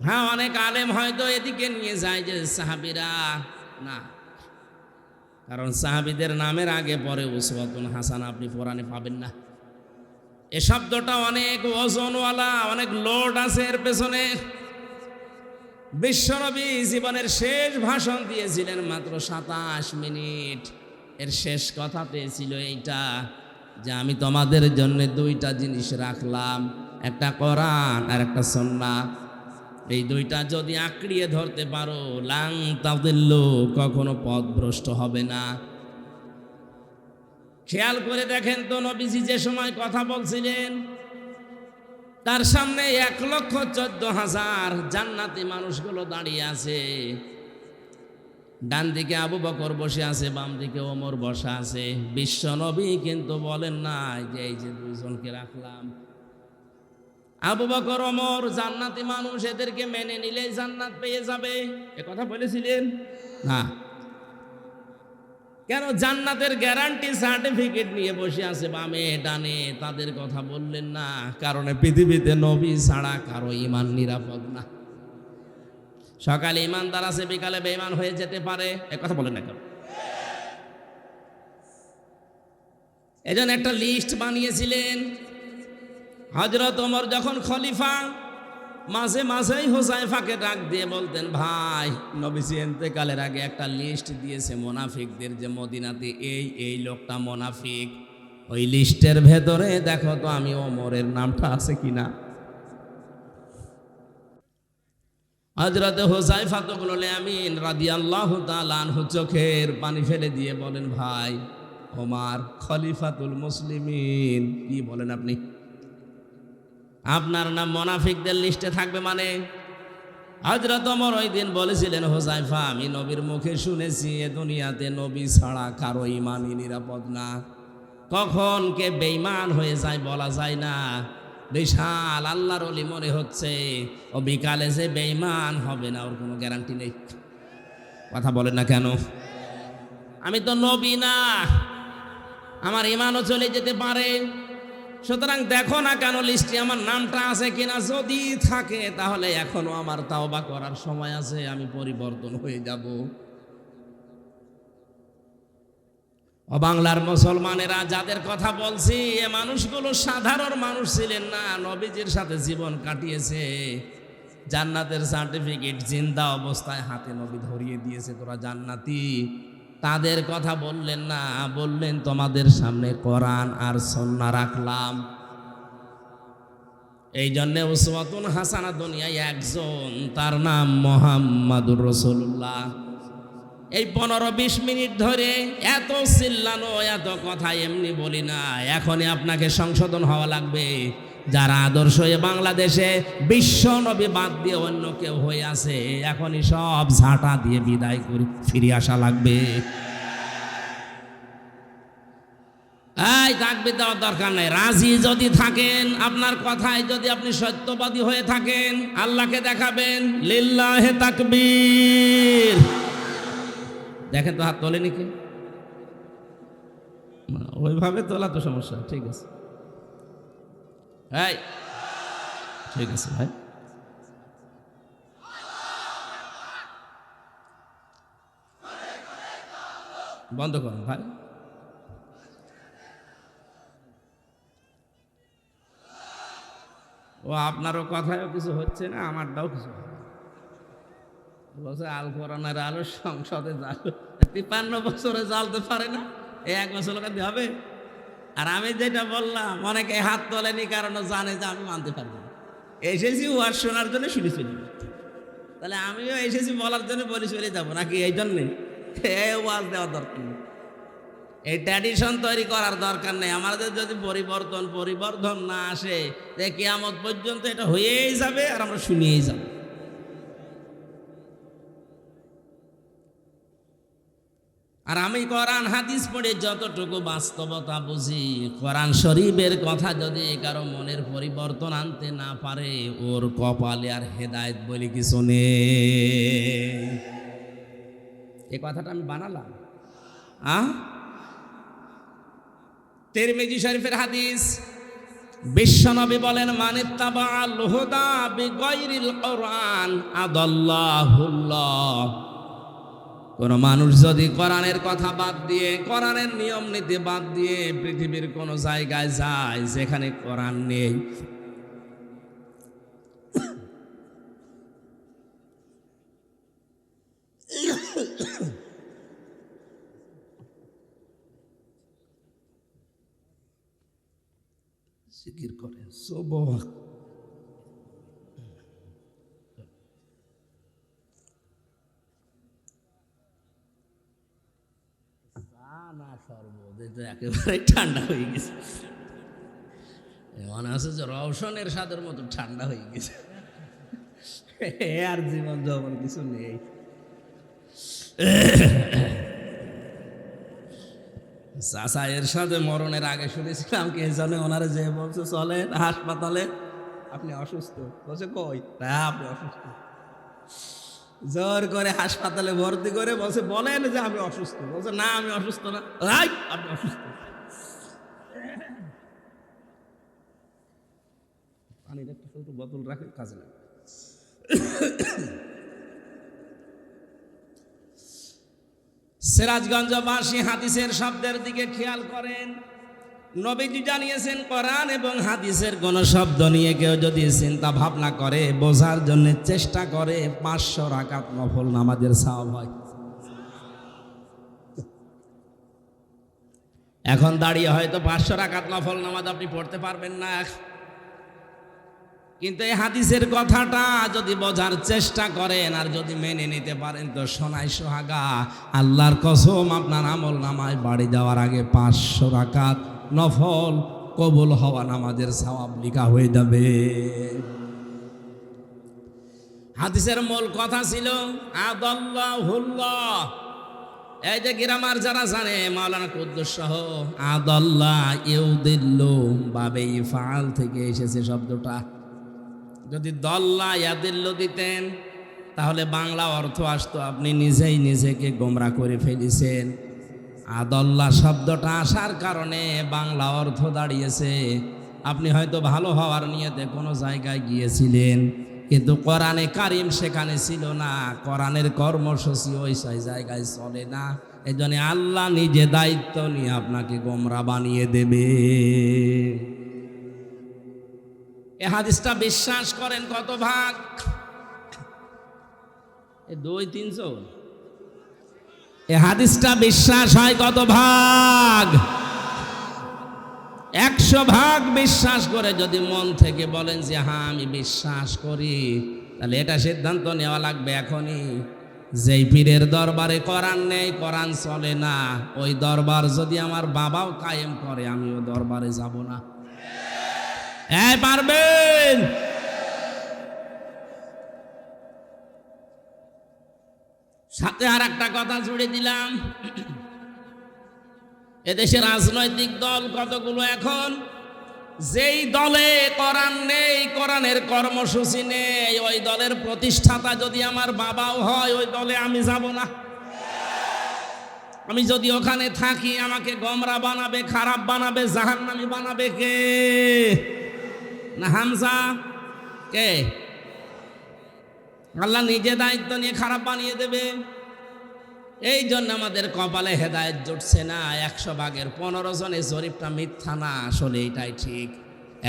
হ্যাঁ, অনেক আলেম হয়তো এদিকে নিয়ে যায় যে সাহাবীরা না, কারণ সাহাবীদের নামের আগে পরে উসওয়াতুন হাসানা আপনি কোরআনে পাবেন না। এ শব্দটা অনেক ওজনওয়ালা, অনেক লোড আছে এর পেছনে। বিশ্বনবী জীবনের শেষ ভাষণ দিয়েছিলেন মাত্র 27 মিনিট। এর শেষ কথাতে ছিল এইটা যে আমি তোমাদের জন্য দুইটা জিনিস রাখলাম, একটা কোরআন আর একটা সুন্নাহ। এই দুইটা যদি আঁকড়িয়ে ধরতে পারো লাং তাদিল্লু, কখনো পথভ্রষ্ট হবে না। খেয়াল করে দেখেন তো, নবীজি যে সময় কথা বলছিলেন তার সামনে 1,14,000 জান্নাতি মানুষগুলো দাঁড়িয়ে আছে। ডান দিকে আবু বকর বসে আছে, বাম দিকে ওমর বসা আছে। বিশ্ব নবী কিন্তু বলেন না যে এই যে দুইজনকে রাখলাম, আবু বকর ওমর জান্নাতি মানুষ, এদেরকে মেনে নিলেই জান্নাত পেয়ে যাবে, এ কথা বলেছিলেন না। কেন? জান্নাতের গ্যারান্টি সার্টিফিকেট নিয়ে বসে আছে বামে ডানে, তাদের কথা বললেন না। কারণ পৃথিবীতে নবী ছাড়া কারো ইমান নিরাপদ না। সকালে ইমানদার আছে, বিকালে বেঈমান হয়ে যেতে পারে, এ কথা বলেন না কেন? এজন্য একটা লিস্ট বানিয়েছিলেন হযরত ওমর যখন খলিফা। মাঝেই হুযায়ফাকে ডাক দিয়ে বলতেন, ভাই নবীজি ইন্তেকালের আগে একটা লিস্ট দিয়েছে মুনাফিকদের, যে মদিনাতে এই লোকটা মুনাফিক, ওই লিস্টের ভেতরে দেখো তো আমি ওমরের নামটা আছে কিনা। হযরত হুযায়ফা ইবনুল ইয়ামিন রাদিয়াল্লাহু তাআলা আনহু চোখের পানি ফেলে দিয়ে বলেন, ভাই ওমর খলিফাতুল মুসলিমিন, কি বলেন আপনি? আপনার নাম মুনাফিকদের লিস্টে থাকবে মানে? হযরত ওমর ওই দিন বলেছিলেন, হুযায়ফা আমি নবীর মুখে শুনেছি এ দুনিয়াতে নবী ছাড়া কারো ঈমানই নিরাপদ না। কখন কে বেঈমান হয়ে যায় বলা যায় না। বিশাল আল্লাহর ওলি মনে হচ্ছে, ও বিকালে যে বেঈমান হবে না ওর কোনো গ্যারান্টি নেই। কথা বলেন না কেন? আমি তো নবী না, আমার ঈমানও চলে যেতে পারে। সুতরাং দেখো না কেন লিস্টে আমার নামটা আছে কিনা। যদি থাকে তাহলে এখনো আমার তাওবা করার সময় আছে, আমি পরিবর্তন হয়ে যাব। ও বাংলার মুসলমানেরা যাদের কথা বলছি, এ মানুষগুলো সাধারণ মানুষ ছিলেন না, নবীজির সাথে জীবন কাটিয়েছে। জান্নাতের সার্টিফিকেট জিন্দা অবস্থায় হাতে নবী ধরিয়ে দিয়েছে, তোরা জান্নাতি। তাদের কথা বললেন না, বললেন তোমাদের সামনে কোরআন আর সুন্নাহ রাখলাম। এই জন্য উসওয়াতুন হাসানা দুনিয়ায় একজন, তার নাম মুহাম্মাদুর রাসূলুল্লাহ। এই 15-20 মিনিট ধরে এত চিল্লানো, এত কথা এমনি বলি না। এখনই আপনাকে সংশোধন হওয়া লাগবে। যারা আদর্শ এ বাংলাদেশে বিশ্ব নবী বাদ দিয়ে অন্য কেউ হয়ে আছে, এখনই সব ঝাঁটা দিয়ে বিদায় করে ফিরে আসা লাগবে। এই তাকবীর দেওয়ার দরকার নাই। রাজি যদি থাকেন, আপনার কথায় যদি আপনি সত্যবাদী হয়ে থাকেন, আল্লাহকে দেখাবেন লিল্লাহে তাকবীর। দেখেন তো হাত তোলেনি কি? ওইভাবে তোলা তো সমস্যা। ঠিক আছে, ভাই ঠিক আছে ভাই। বন্ধ করুন ভাই। ও আপনারও কথায়ও কিছু হচ্ছে না, আমারটাও কিছু বলছে আল কোরআনের আলো সংসদে জাল 53 বছরে জ্বালতে পারে না, এই 1 বছর লোকে হবে। আর আমি যেটা বললাম, অনেকে হাত তোলেনি কারণ জানে যে আমি মানতে পারবো না। এসেছি ওয়াজ শোনার জন্য শুনে চলে, তাহলে আমিও এসেছি বলার জন্য বলে চলে যাবো নাকি? এই জন্যে ওয়াজ দেওয়ার দরকার নেই, এই ট্র্যাডিশন তৈরি করার দরকার নেই। আমাদের যদি পরিবর্তন না আসে, যে কিয়ামত পর্যন্ত এটা হয়েই যাবে আর আমরা শুনিয়েই যাব। আর আমি কোরআন হাদিস পড়ে যতটুকু বাস্তবতা বুঝি, কোরআন শরীফের কথা যদি কারো মনের পরিবর্তন আনতে না পারে, ওর কপালে আর হেদায়েত বলে কিছু নেই। এই কথাটা আমি বানালাম। তিরমিজি শরীফের হাদিস, বিশ্বনবী বলেন, মানিত্তাবাআল হুদা বিগাইরিল কোরআন আদাল্লাহুল্লাহ। কোন মানুষ যদি কোরআনের কথা বাদ দিয়ে, কোরআনের নিয়ম নীতি বাদ দিয়ে পৃথিবীর কোন জায়গায় যায় যেখানে কোরআন নেই, জিকির করে সুবহান না, সর্বদ একেবারে ঠান্ডা হয়ে গেছে, মনে হচ্ছে যে রওশনের স্বাদের মতো ঠান্ডা হয়ে গেছে, আর জীবন যৌবন কিছু নেই। চাচা এর সাথে মরণের আগে শুনেছিলাম কি জানে, ওনারা যে বলছে চলেন হাসপাতালে, আপনি অসুস্থ, বলছে কই, আপনি অসুস্থ, জোর করে হাসপাতালে ভর্তি করে বলছে বলেন যে আমি অসুস্থ, বলছে না আমি অসুস্থ না, আপনি অসুস্থ। পানির একটা ছোট বোতল রাখে, কাজে লাগে। সিরাজগঞ্জবাসী হাদিসের শব্দের দিকে খেয়াল করেন। নবীজি জানিয়েছেন, কোরআন এবং হাদিসের কোন শব্দ নিয়ে কেউ যদি চিন্তা ভাবনা করে, বোঝার জন্য চেষ্টা করে, 500 রাকাত নফল নামাজের সওয়াব হয়। এখন দাঁড়িয়ে হয়তো 500 রাকাত নফল নামাজ আপনি পড়তে পারবেন না, কিন্তু এই হাদিসের কথাটা যদি বোঝার চেষ্টা করেন আর যদি মেনে নিতে পারেন, তো সোনায় সোহাগা, আল্লাহর কসম আপনার আমল নামায় বাড়ি যাওয়ার আগে 500 রাকাত নফল কবুল হওয়া নামাজের সওয়াব লিখা হয়ে যাবে। হাদিসের মূল কথা ছিল আদাল্লাহুল্লাহ। এই যে গ্রামার যারা জানে, মাওলানা কুদ্দুস সহ, আদাল্লাহ ইউদিল্লু বাবে ইফআল থেকে এসেছে শব্দটা। যদি দল্লা ইয়াদিল্লু দিতেন তাহলে বাংলা অর্থ আসতো আপনি নিজেই নিজেকে গোমরা করে ফেলেছেন। আদাল্লাহ শব্দটা আসার কারণে বাংলা অর্থ দাঁড়িয়েছে আপনি হয়তো ভালো হওয়ার নিয়তে কোনো জায়গায় গিয়েছিলেন, কিন্তু কোরআনে কারিম সেখানে ছিল না, কোরআনের কর্মসূচি ওই জায়গায় চলে না। এই জন্য আল্লাহ নিজে দায়িত্ব নিয়ে আপনাকে গোমরা বানিয়ে দেবে। এই হাদিসটা বিশ্বাস করেন কত ভাগ? 2-300। এই হাদিসটা বিশ্বাস হয় কত ভাগ? 100 ভাগ বিশ্বাস করে যদি মন থেকে বলেন যে হ্যাঁ আমি বিশ্বাস করি, তাহলে এটা সিদ্ধান্ত নেওয়া লাগবে এখনই, যেই পীরের দরবারে কোরআন নেই, কোরআন চলে না, ওই দরবার যদি আমার বাবাও কায়েম করে আমিও দরবারে যাব না। পারবেন? সাথে আর একটা কথা জুড়ে দিলাম, এদেশে রাজনৈতিক দল কতগুলো এখন, যেই দলে কোরআন নেই, কোরআনের কর্মসূচি নেই, ওই দলের প্রতিষ্ঠাতা যদি আমার বাবাও হয়, ওই দলে আমি যাব না। আমি যদি ওখানে থাকি আমাকে গোমরা বানাবে, খারাপ বানাবে, জাহান্নামী বানাবে কে? না হামজা? কে? আল্লাহ নিজে দায়িত্ব নিয়ে খারাপ বানিয়ে দেবে। এই জন্য আমাদের কপালে হেদায়েত জুটছে না। 100 ভাগের 15 জনের জরিপটা মিথ্যা না, আসলে এটাই ঠিক।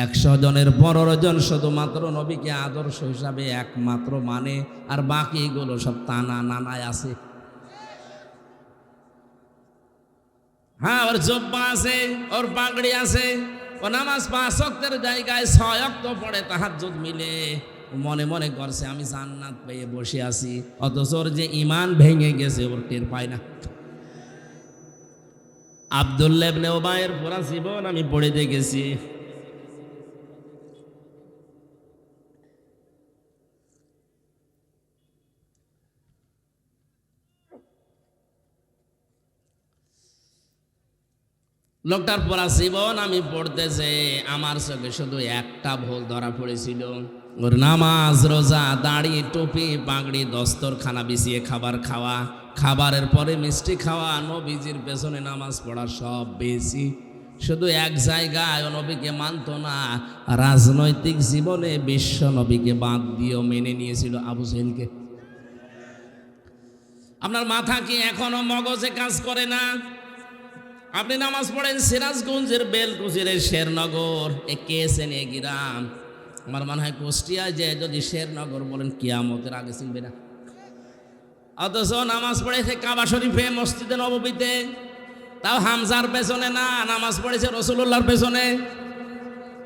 100 জনের 15 জন শুধুমাত্র নবীকে আদর্শ হিসাবে একমাত্র মানে, আর বাকিগুলো সব তানা নানায় আছে। হ্যাঁ, ওর জব্বা আছে, ওর পাগড়ি আছে, ও নামাজ 5 ওয়াক্তের জায়গায় 6 ওয়াক্ত পড়ে, তাহাজ্জুদ মিলে মনে মনে করছে আমি জান্নাত পেয়ে বসে আছি, অথচ ওর যে ঈমান ভেঙে গেছে ওর টের পায় না। আব্দুল্লাহ ইবনে উবাইয়ের পুরা জীবন আমি পড়ে দেখেছি। লোকটার পড়া জীবন আমি পড়তেছে, আমার চোখে শুধু একটা ভুল ধরা পড়েছিল। ওর নামাজ, রোজা, দাড়ি, টুপি, পাগড়ি, দস্তরখানা বিছিয়ে খাবার খাওয়া, খাবারের পরে মিষ্টি খাওয়া, নবীজির পেছনে নামাজ পড়া, সব বেশি। শুধু এক জায়গায় ও নবীকে মানত না, রাজনৈতিক জীবনে বিশ্ব নবীকে বাদ দিয়েও মেনে নিয়েছিল আবু জেহেলকে। আপনার মাথা কি এখনো মগজে কাজ করে না? আপনি নামাজ পড়েন সিরাজগঞ্জের বেলকুচির শেরনগর, এ কেসেন এ গ্রাম, আমার মনে হয় কুষ্টিয়ায় যে যদি শেরনগর বলেন কিয়ামতের আগে চিনবে না। অথচ নামাজ পড়েছে কাবা শরীফে, মসজিদে নববীতে, তাও হামজার পেছনে না, নামাজ পড়েছে রাসূলুল্লাহর পেছনে।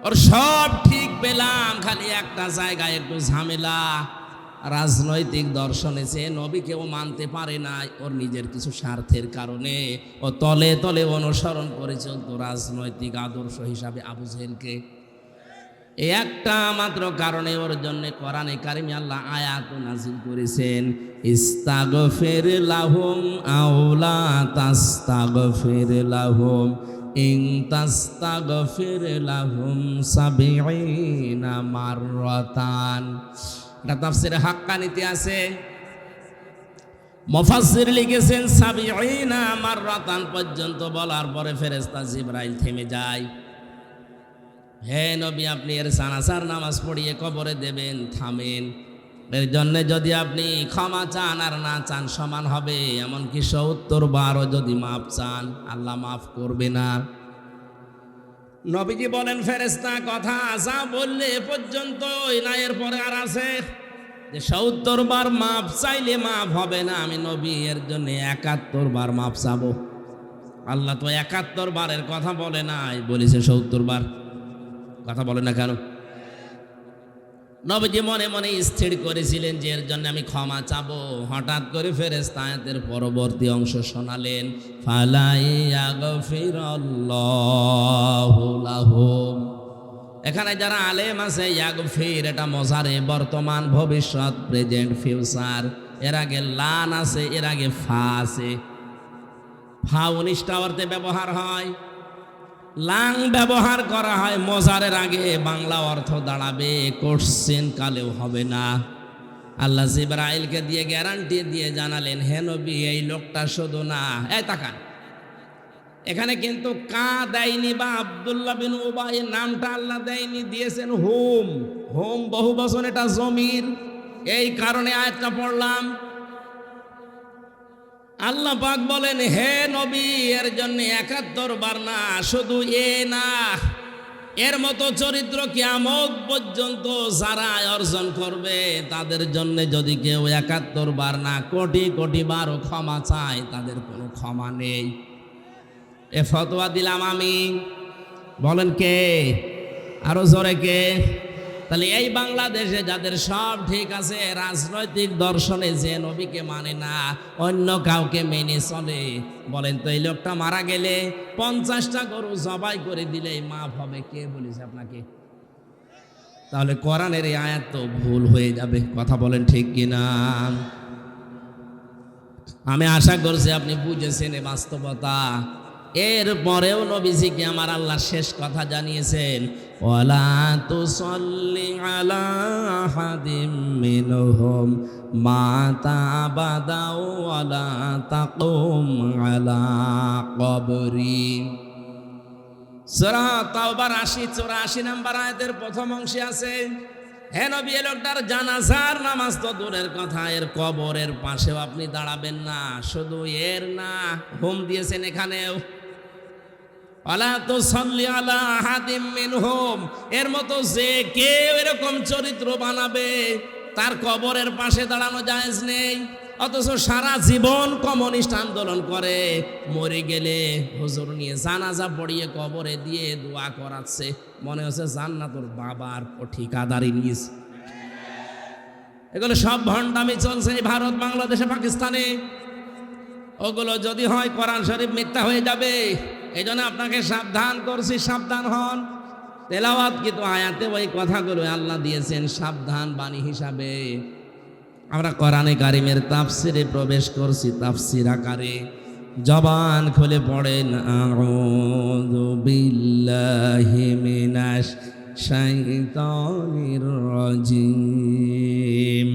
ওর সব ঠিক পেলাম, খালি একটা জায়গায় একটু ঝামেলা, রাজনৈতিক দর্শনে সে নবীকেও মানতে পারে না, ওর নিজের কিছু স্বার্থের কারণে ও তলে তলে অনুসরণ করে চলতো রাজনৈতিক আদর্শ হিসাবে আবু জেহেলকে। এই একটা মাত্র কারণে ওর জন্য কোরআনে কারিমে আল্লাহ আয়াত নাযিল করেছেন, ইস্তাগফির লাহুম আও লা তাস্তাগফির লাহুম ইন তাস্তাগফির লাহুম ৭০ মাররাতান। এটা তাফসীরে হাক্কানিতে আছে, মুফাসসির লিখেছেন ৭০ মাররাতান পর্যন্ত বলার পরে ফেরেশতা জিবরাইল থেমে যায়। হে নবী, আপনি এর জানাজার নামাজ পড়িয়ে কবরে দেবেন, থামেন। এর জন্য যদি আপনি ক্ষমা চান আর না চান সমান হবে, এমনকি ৭০ বারও যদি মাফ চান আল্লাহ মাফ করবে না। নবীজি বলেন, ফেরেশতা কথা যা বললে এ পর্যন্ত, না এর পরে আর আছে যে ৭০ বার মাফ চাইলে মাফ হবে না। আমি নবী এর জন্য ৭১ বার মাফ চাবো। আল্লাহ তো ৭১ বারের কথা বলে নাই, বলেছে ৭০ বার। কথা বলে না কেন? নবীজি মনে মনে স্থির করেছিলেন যে এর জন্য আমি ক্ষমা চাবো। হঠাৎ করে ফেরেশতা আয়াতের পরবর্তী অংশ শোনালেন, ফালা ইয়াগফিরাল্লাহু লাহুম। এখানে যারা আলেম আছে, ইয়াগফির এটা মজারে, বর্তমান, ভবিষ্যৎ, প্রেজেন্ট, ফিউচার। এর আগে লান আছে, এর আগে ফা আছে। ফা 19টা অর্থে ব্যবহার হয়, লাং ব্যবহার করা হয় মজারের আগে, বাংলা অর্থ দাঁড়াবে কোশ্চেন কালেও হবে না। আল্লাহ জিবরাইলকে দিয়ে গ্যারান্টি দিয়ে জানালেন, হে নবী, এই লোকটা শুধু না, এই তাকান, এখানে কিন্তু কা দেয়নি বা আব্দুল্লাহ বিন উবাই নামটা আল্লাহ দেয়নি, দিয়েছেন হুম। হুম বহু বচন, এটা জমির, এই কারণে আয়াতটা পড়লাম। আল্লাহ পাক বলেন, হে নবী, এর জন্য ৭১ বার না, শুধু এ না, এর মতো চরিত্র কিয়ামত পর্যন্ত যারা অর্জন করবে তাদের জন্য যদি কেউ ৭১ বার না কোটি কোটি বারও ক্ষমা চায়, তাদের কোনো ক্ষমা নেই। এ ফতোয়া দিলাম আমি, বলেন কে? আরো জোরে কে? তাহলে এই বাংলাদেশে যাদের সব ঠিক আছে, রাজনৈতিক দর্শনে যে নবীকে মানে না, অন্য কাউকে মেনে চলে, বলেন তো এই লোকটা মারা গেলে 50টা গরু জবাই করে দিলেই মাফ হবে, কে বলেছে আপনাকে? তাহলে কোরআনের এই আয়াত তো ভুল হয়ে যাবে। কথা বলেন ঠিক কিনা? আমি আশা করছি আপনি বুঝেছেন এই বাস্তবতা। এর পরেও নবীজিকে আমার আল্লাহ শেষ কথা জানিয়েছেন, ওয়ালা তুসাল্লি আলা আহাদিম মিনহুম মাতা আবাদা ওয়ালা তাকুম আলা কবরি। সূরা তাওবার 80-84 নম্বর আয়াতের প্রথম অংশে আছে, হে নবী, এই লোকটার জানাজার নামাজ তো দূরের কথা, এর কবরের পাশেও আপনি দাঁড়াবেন না। শুধু এর না, হুম দিয়েছেন এখানেও, ওয়ালা তুসাল্লি আলা আহাদিম মিনহুম, এর মতো যে কেউ এরকম চরিত্র বানাবে তার কবরের পাশে দাঁড়ানো জায়েজ নেই। অথচ সারা জীবন কমিউনিস্ট আন্দোলন করে, মরে গেলে হুজুর নিয়ে জানাজা পড়িয়ে কবরে দিয়ে দোয়া করাচ্ছে, মনে হচ্ছে জান্নাতুল বাবার ও ঠিকাদারি নিয়েছে। এগুলো সব ভণ্ডামি চলছে এই ভারত, বাংলাদেশে, পাকিস্তানে। ওগুলো যদি হয় কোরআন শরীফ মিথ্যা হয়ে যাবে। এই জন্য আপনাকে সাবধান করছি, সাবধান হন। তেলাওয়াত কিন্তু আয়াতে ওই কথাগুলো আল্লাহ দিয়েছেন সাবধান বাণী হিসাবে। আমরা কোরআনে কারিমের তাফসিরে প্রবেশ করছি, তাফসির আকারে। জবান খুলে পড়েন, আউযু বিল্লাহি মিনাশ শাইতানির রাজিম,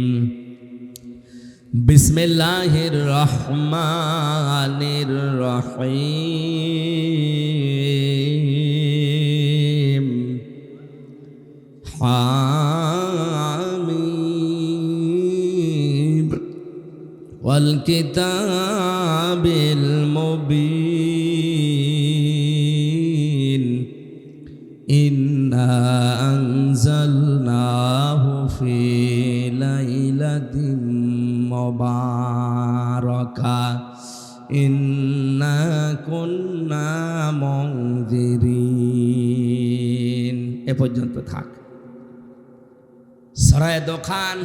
বিসমিল্লাহির রহমানির রহিম, হামিম ওয়াল কিতাবিল মুবিন, ইন্না আনজালনাহু ফি লাইলাতিন মুবারাকা, ইন্না কুন্না মুনজিরিন। এ পর্যন্ত থাক। সূরা দোখান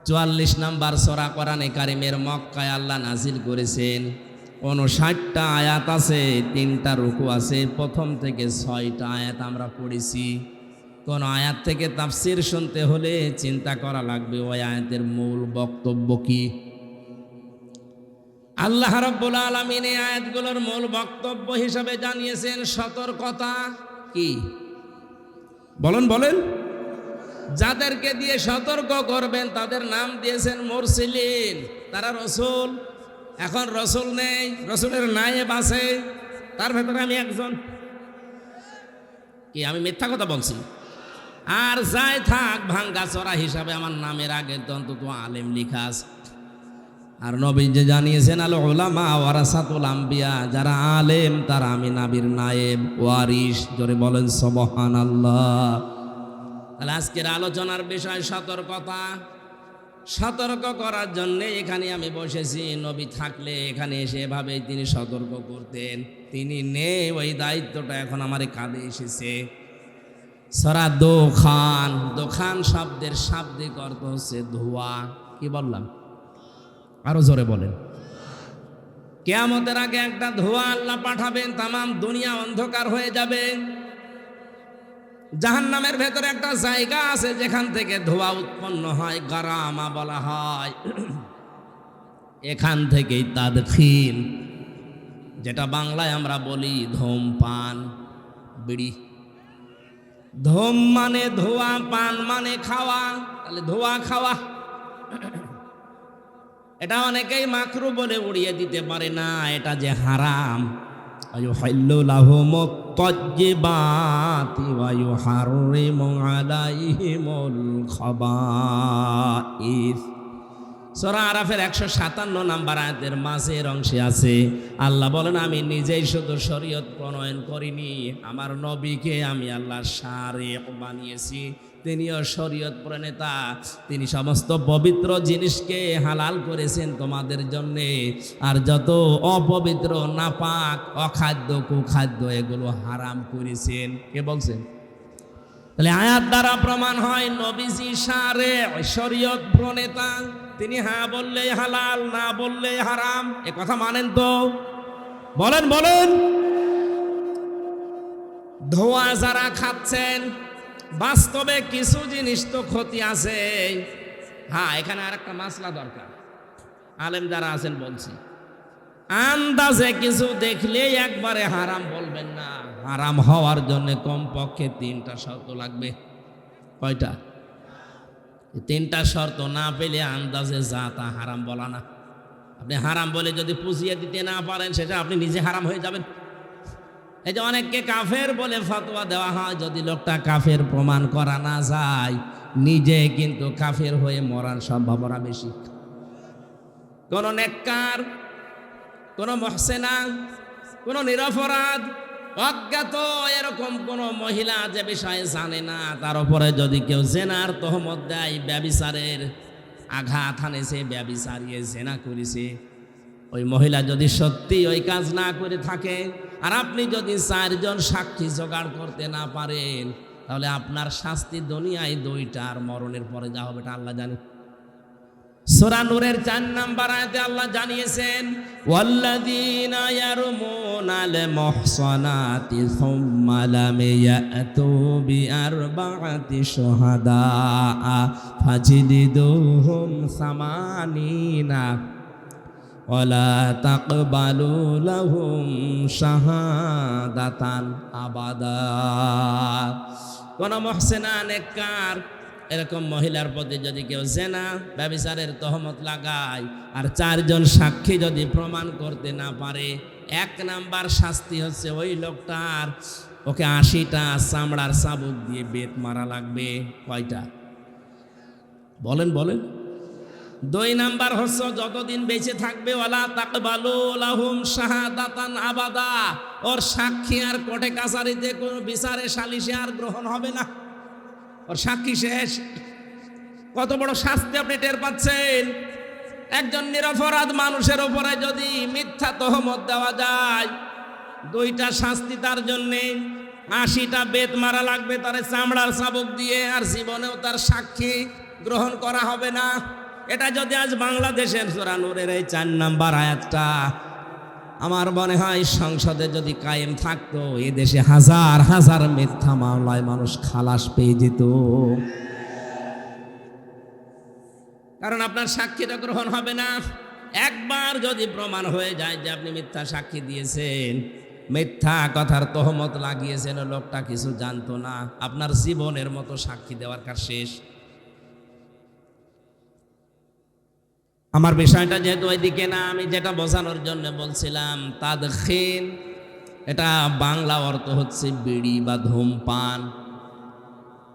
44 নম্বর সূরা কোরআনে কারিমের, মক্কায় আল্লাহ নাজিল করেছেন। 59টা আয়াত আছে, 3টা রুকু আছে। প্রথম থেকে 6টা আয়াত আমরা পড়েছি। কোন আয়াত থেকে তাফসির শুনতে হলে চিন্তা করা লাগবে ওই আয়াতের মূল বক্তব্য কি। আল্লাহ রাব্বুল আলামিন এই আয়াতগুলোর মূল বক্তব্য হিসাবে জানিয়েছেন সতর্কতা। কি বলেন বলেন? যাদেরকে দিয়ে সতর্ক করবেন তাদের নাম দিয়েছেন মুরসিলিন, তারা রসুল। এখন রসুল নেই, রসুলের নায়েব আছে, তার ভেতরে আমি একজন। কি আমি মিথ্যা কথা বলছি? আর যাই থাক, ভাঙ্গা চড়া হিসাবে আমার নামের আগে তো অন্তত আলেম লিখা আছে। আর নবী যে জানিয়েছেন, আল উলামা ওয়ারাসাতুল আম্বিয়া, যারা আলেম তারা আমি নবীর নায়েব ওয়ারিস। জোরে বলেন সুবহানাল্লাহ। তাহলে আজকের আলোচনার বিষয় সতর্কতা। সতর্ক করার জন্যে এখানে আমি বসেছি। নবী থাকলে এখানে এসে এভাবেই তিনি সতর্ক করতেন। তিনি নেই, ওই দায়িত্বটা এখন আমার কাঁধে এসেছে। সূরা দোখান, দোখান শব্দের শাব্দিক অর্থ হচ্ছে ধোঁয়া। কি বললাম? আরো জোরে বলেন। কিয়ামতের আগে একটা ধোঁয়া আল্লাহ পাঠাবেন, তামাম দুনিয়া অন্ধকার হয়ে যাবে। জাহান্নামের ভেতরে একটা জায়গা আছে যেখান থেকে ধোঁয়া উৎপন্ন হয়, গারামা বলা হয়। এখান থেকেই তাদখিন, যেটা বাংলায় আমরা বলি ধূমপান, বিড়ি। ধূম মানে ধোঁয়া, পান মানে খাওয়া। তাহলে ধোঁয়া খাওয়া, এটা অনেকেই মাকরু বলে উড়িয়ে দিতে পারে না। এটা যে হারাম। আয়ুহাল্লু লাহুমুত তাজ্জিবাতি ওয়া ইউহাররিমু আলাইহিমুল খাবাইস। সূরা আরাফের 157 নম্বর আয়াতের মাঝের অংশে আছে, আল্লাহ বলেন, আমি নিজেই শুধু শরীয়ত প্রণয়ন করিনি, আমার নবীকে আমি আল্লাহ শারিক বানিয়েছি। তিনিও শরীয়ত প্রণেতা। তিনি সমস্ত পবিত্র জিনিসকে হালাল করেছেন তোমাদের জন্যে, আর যত অপবিত্র, নাপাক, অখাদ্য, কুখাদ্য এগুলো হারাম করেছেন। কে বলছেন? তাহলে আয়াত দ্বারা প্রমাণ হয় নবীজি শারিক, শরীয়ত প্রণেতা। তিনি হ্যাঁ বললেই হালাল, না বললেই হারাম। এ কথা মানেন তো? বলেন বলেন। ধোঁয়া যারা খাচ্ছেন, বাস্তবে কিছু জিনিস তো ক্ষতি আছে। হ্যাঁ, এখানে আর একটা মাসলা দরকার। আলেম যারা আছেন বলছি, আন্দাজে কিছু দেখলেই একবারে হারাম বলবেন না। হারাম হওয়ার জন্য কমপক্ষে 3টা শর্ত লাগবে। কয়টা? 3টা শর্ত না পেলে আন্দাজে যা তা হারাম বলা না। আপনি হারাম বলে যদি পুষিয়ে দিতে না পারেন, সেটা আপনি নিজে হারাম হয়ে যাবেন। এই যে অনেককে কাফের বলে ফতোয়া দেওয়া হয়, যদি লোকটা কাফের প্রমাণ করা না যায়, নিজে কিন্তু কাফের হয়ে মরার সম্ভাবনা বেশি। কোন নেককার, কোন মহসেনা, কোন নিরপরাধ, অজ্ঞাত এরকম কোন মহিলা যে বিষয়ে জানে না, তার উপরে যদি কেউ জেনার তহমত দেয়, ব্যভিচারের আঘাত হানেছে, ব্যভিচারিয়ে জেনা করেছে, ওই মহিলা যদি সত্যি ওই কাজ না করে থাকে, আর আপনি যদি 4 জন সাক্ষী জোগাড় করতে না পারেন, তাহলে আপনার শাস্তি দুনিয়ায় 2টা, আর মরণের পরে যা হবে এটা আল্লাহ জানে। সূরা নূরের 4 নম্বর আয়াতে আল্লাহ জানিয়েছেন, ওয়াল্লাযীনা ইয়ারমুনাল মুহসানাতি সুম্মা লাম ইয়াতু বিআরবা'াতি শুহাদা ফাজলিদুহুম 80 ওয়ালা তাকবালু লাহুম শাহাদাতান আবাদা। কোন মুহসিনা নেককার এরকম মহিলার প্রতি যদি কেউ জেনা ব্যভিচারের তহমত লাগায়, আর 4 জন সাক্ষী যদি প্রমাণ করতে না পারে, 1 নাম্বার শাস্তি হচ্ছে ওই লোকটার ওকে 80টা চামড়ার চাবুক দিয়ে বেত মারা লাগবে। কয়টা? বলেন বলেন। 2 নাম্বার হচ্ছে যতদিন বেঁচে থাকবে, ওয়ালা তাকবালু লাহুম শাহাদাতান আবাদা, ওর সাক্ষী আর কোর্টে কাছারিতে কোনো বিচারে সালিশে আর গ্রহণ হবে না, ওর সাক্ষী শেষ। কত বড় শাস্তি আপনি টের পাচ্ছেন? একজন নিরপরাধ মানুষের উপরে যদি মিথ্যা তহমত দেওয়া যায়, 2টা শাস্তি তার জন্যে। 80টা বেত মারা লাগবে তার চামড়ার চাবুক দিয়ে, আর জীবনেও তার সাক্ষী গ্রহণ করা হবে না। এটা যদি আজ বাংলাদেশের সূরা নূরের এই 4 নম্বর আয়াতটা আমার মনে হয় সংসদে যদি কায়েম থাকতো, এই দেশে হাজার হাজার মিথ্যা মামলায় মানুষ খালাস পেয়ে যেত। কারণ আপনার সাক্ষীটা গ্রহণ হবে না। একবার যদি প্রমাণ হয়ে যায় যে আপনি মিথ্যা সাক্ষী দিয়েছেন, মিথ্যা কথার তহমত লাগিয়েছেন, লোকটা কিছু জানতো না, আপনার জীবনের মতো সাক্ষী দেওয়ার কাজ শেষ। আমার বিষয়টা যেহেতু ওইদিকে না, আমি যেটা বোঝানোর জন্য বলছিলাম, তাদখিন, এটা বাংলা অর্থ হচ্ছে বিড়ি বা ধূমপান।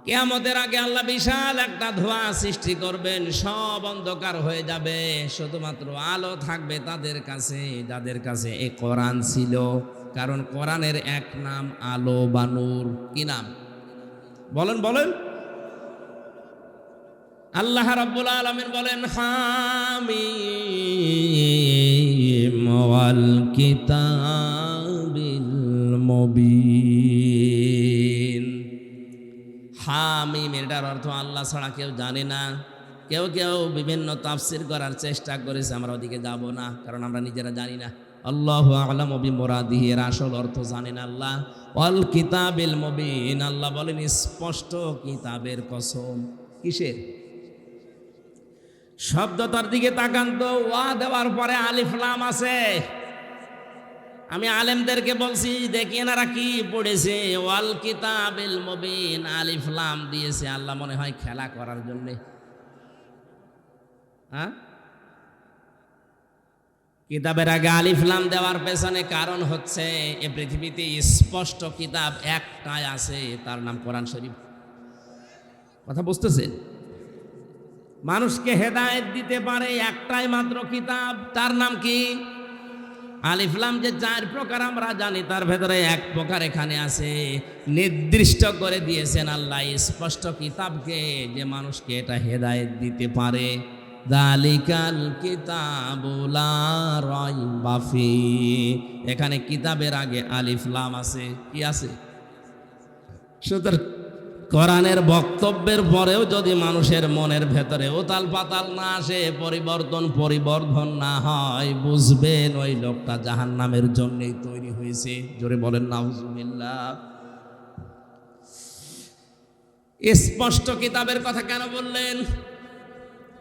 কিয়ামতের আগে আল্লাহ বিশাল একটা ধোঁয়া সৃষ্টি করবেন, সব অন্ধকার হয়ে যাবে, শুধুমাত্র আলো থাকবে তাদের কাছে যাদের কাছে এই কোরআন ছিল। কারণ কোরআনের এক নাম আলো বা নূর। কি নাম? বলেন বলেন। আল্লাহ রাব্বুল আলামিন বলেন, হামিম ওয়াল কিতাবিল মুবিন। হামিম এটার অর্থ আল্লাহ ছাড়া কেউ জানে না। কেউ কেউ বিভিন্ন তাফসীর করার চেষ্টা করেছে, আমরা ওদিকে যাব না, কারণ আমরা নিজেরা জানি না। আল্লাহু আ'লামু বিমুরাদিহি, এর আসল অর্থ জানেন আল্লাহ। ওয়াল কিতাবিল মুবিন, আল্লাহ বলেন স্পষ্ট কিতাবের কসম। কিসের? শব্দটার দিকে তাকান তো, ওয়া দেওয়ার পরে আলিফ লাম আছে। আমি আলেমদেরকে বলছি, দেখি এনারা কি পড়েছে, ওয়াল কিতাবিল মুবিন আলিফ লাম দিয়েছে। আল্লাহ মনে হয় খেলা করার জন্য। হ্যাঁ, কিতাবের আগে আলিফ লাম দেওয়ার পেছনে কারণ হচ্ছে, এই পৃথিবীতে স্পষ্ট কিতাব একটাই আছে, তার নাম কোরআন শরীফ। কথা বুঝতেছেন? মানুষকে হেদায়েত দিতে পারে একটাই মাত্র কিতাব, তার নাম কি? আলিফ লাম। যে 4 প্রকার আমরা জানি, তার ভেতরে 1 প্রকার এখানে আছে, নির্দিষ্ট করে দিয়েছেন আল্লাহ স্পষ্ট কিতাবকে, যে মানুষকে এটা হেদায়েত দিতে পারে। যালিকাল কিতাবু লা রাইবা ফীহি, এখানে কিতাবের আগে আলিফ লাম আছে। কি আছে? সুতরাং কোরআনের বক্তব্যের পরেও যদি মানুষের মনের ভেতরে উতাল পাতাল না আসে, পরিবর্ধন না হয়, বুঝবেন ওই লোকটা জাহান্নামের জন্যই তৈরি হয়েছে। জোরে বলেন নাউজুবিল্লাহ। স্পষ্ট কিতাবের কথা কেন বললেন?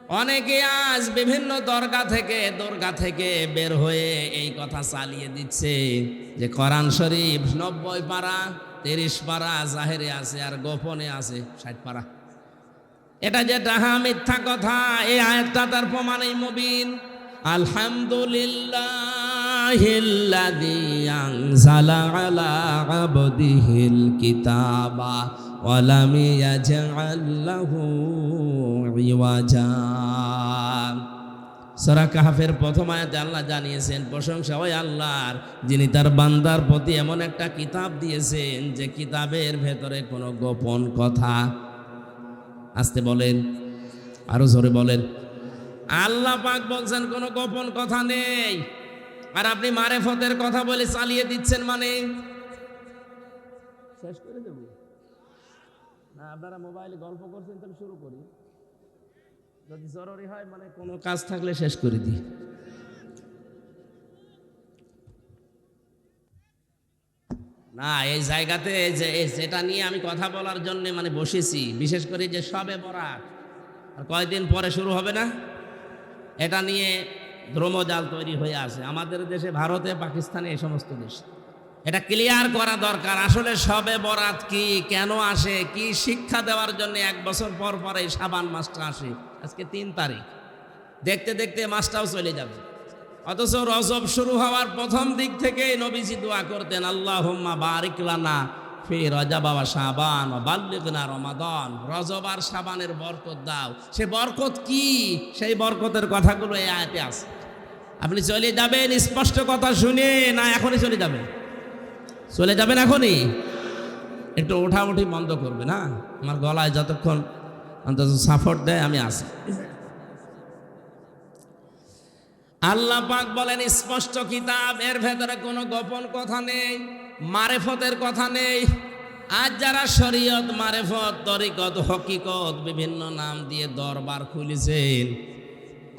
অনেকে আজ বিভিন্ন দরগা থেকে বের হয়ে এই কথা চালিয়ে দিচ্ছে যে কোরআন শরীফ 90 পারা 30 পারা জাহেরে আছে আর গোপনে আছে 60 পারা। এটা যে ডাহা মিথ্যা কথা, এই আয়াতটা তার প্রমাণই মুবিন। আলহামদুলিল্লাহিল্লাযী আনজালা আলা আবদিহিল কিতাবা ওয়া লাম ইয়াজআল লাহু ইওয়াজা। সূরা কাহফের প্রথম আয়াতে আল্লাহ জানিয়েছেন প্রশংসা ওই আল্লাহর, যিনি তার বান্দার প্রতি এমন একটা কিতাব দিয়েছেন যে কিতাবের ভেতরে কোনো গোপন কথা, আস্তে বলেন, আরো জোরে বলেন, আল্লাহ পাক বলছেন কোনো গোপন কথা নেই। আর আপনি মারেফতের কথা বলে চালিয়ে দিচ্ছেন, মানে শেষ করে দেব না? আপনারা মোবাইলে গল্প করছেন, তাহলে শুরু করি। যদি জরুরি হয়, মানে কোনো কাজ থাকলে শেষ করে দিই। না, এই জায়গাতে যেটা নিয়ে আমি কথা বলার জন্য মানে বসেছি, বিশেষ করে যে শবে বরাত আর কয়েকদিন পরে শুরু হবে না, এটা নিয়ে দ্রোমজাল তৈরি হয়ে আছে আমাদের দেশে, ভারতে, পাকিস্তানে, এই সমস্ত দেশে। এটা ক্লিয়ার করা দরকার। আসলে শবে বরাত কি, কেন আসে, কি শিক্ষা দেওয়ার জন্য 1 বছর পর পর এই শাবান মাসটা আসে। আজকে 3 তারিখ, দেখতে দেখতে মাসটাও চলে যাবে। অথচ রজব শুরু হওয়ার প্রথম দিক থেকে নবীজি দোয়া করতেন, আল্লাহুম্মা বারিক লানা ফি রজব ওয়া শাবান ওয়া বাল্লিগনা রমাদান। রজব আর শাবানের বরকত দাও। সে বরকত কি, সেই বরকতের কথাগুলো এই আয়াতে আছে। আপনি চলে যাবেন স্পষ্ট কথা শুনে, না এখনই চলে যাবেন? চলে যাবেন এখনই? একটু ওঠাউঠি বন্ধ করবে না, আমার গলায় যতক্ষণ অন্তত সাপোর্ট দেয় আমি আসি। আল্লাহ পাক বলেন স্পষ্ট কিতাব, এর ভেতরে কোনো গোপন কথা নেই, মারেফতের কথা নেই। আজ যারা শরীয়ত, মারেফত, তরিকত, হকিকত বিভিন্ন নাম দিয়ে দরবার খুলেছেন,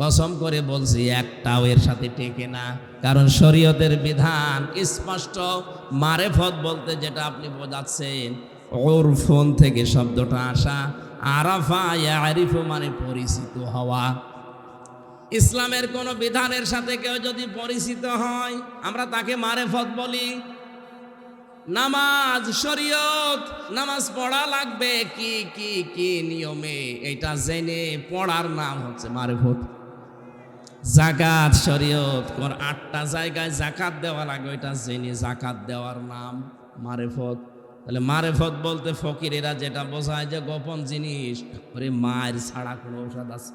কসম করে বলছি একটাও এর সাথে টেকে না। কারণ শরীয়তের বিধান স্পষ্ট। মারেফত বলতে যেটা আপনি বোঝাচ্ছেন, উরফুন থেকে শব্দটা আসা, আরাফা ইয়ারিফু মানে পরিচিত হওয়া। ইসলামের কোন বিধানের সাথে কেউ যদি পরিচিত হয়, আমরা তাকে মারেফত বলি। নামাজ, শরীয়ত, নামাজ পড়া লাগবে কি কি কি নিয়মে, এটা জেনে পড়ার নাম হচ্ছে মারেফত। যাকাত, শরীয়ত, 8টা জায়গায় যাকাত দেওয়া লাগে, ওইটা জেনে যাকাত দেওয়ার নাম মারেফত। তাহলে মারেফত বলতে ফকিরেরা যেটা বোঝায় যে গোপন জিনিস, ওরে মায়ের ছাড়া কোনো ঔষধ আছে?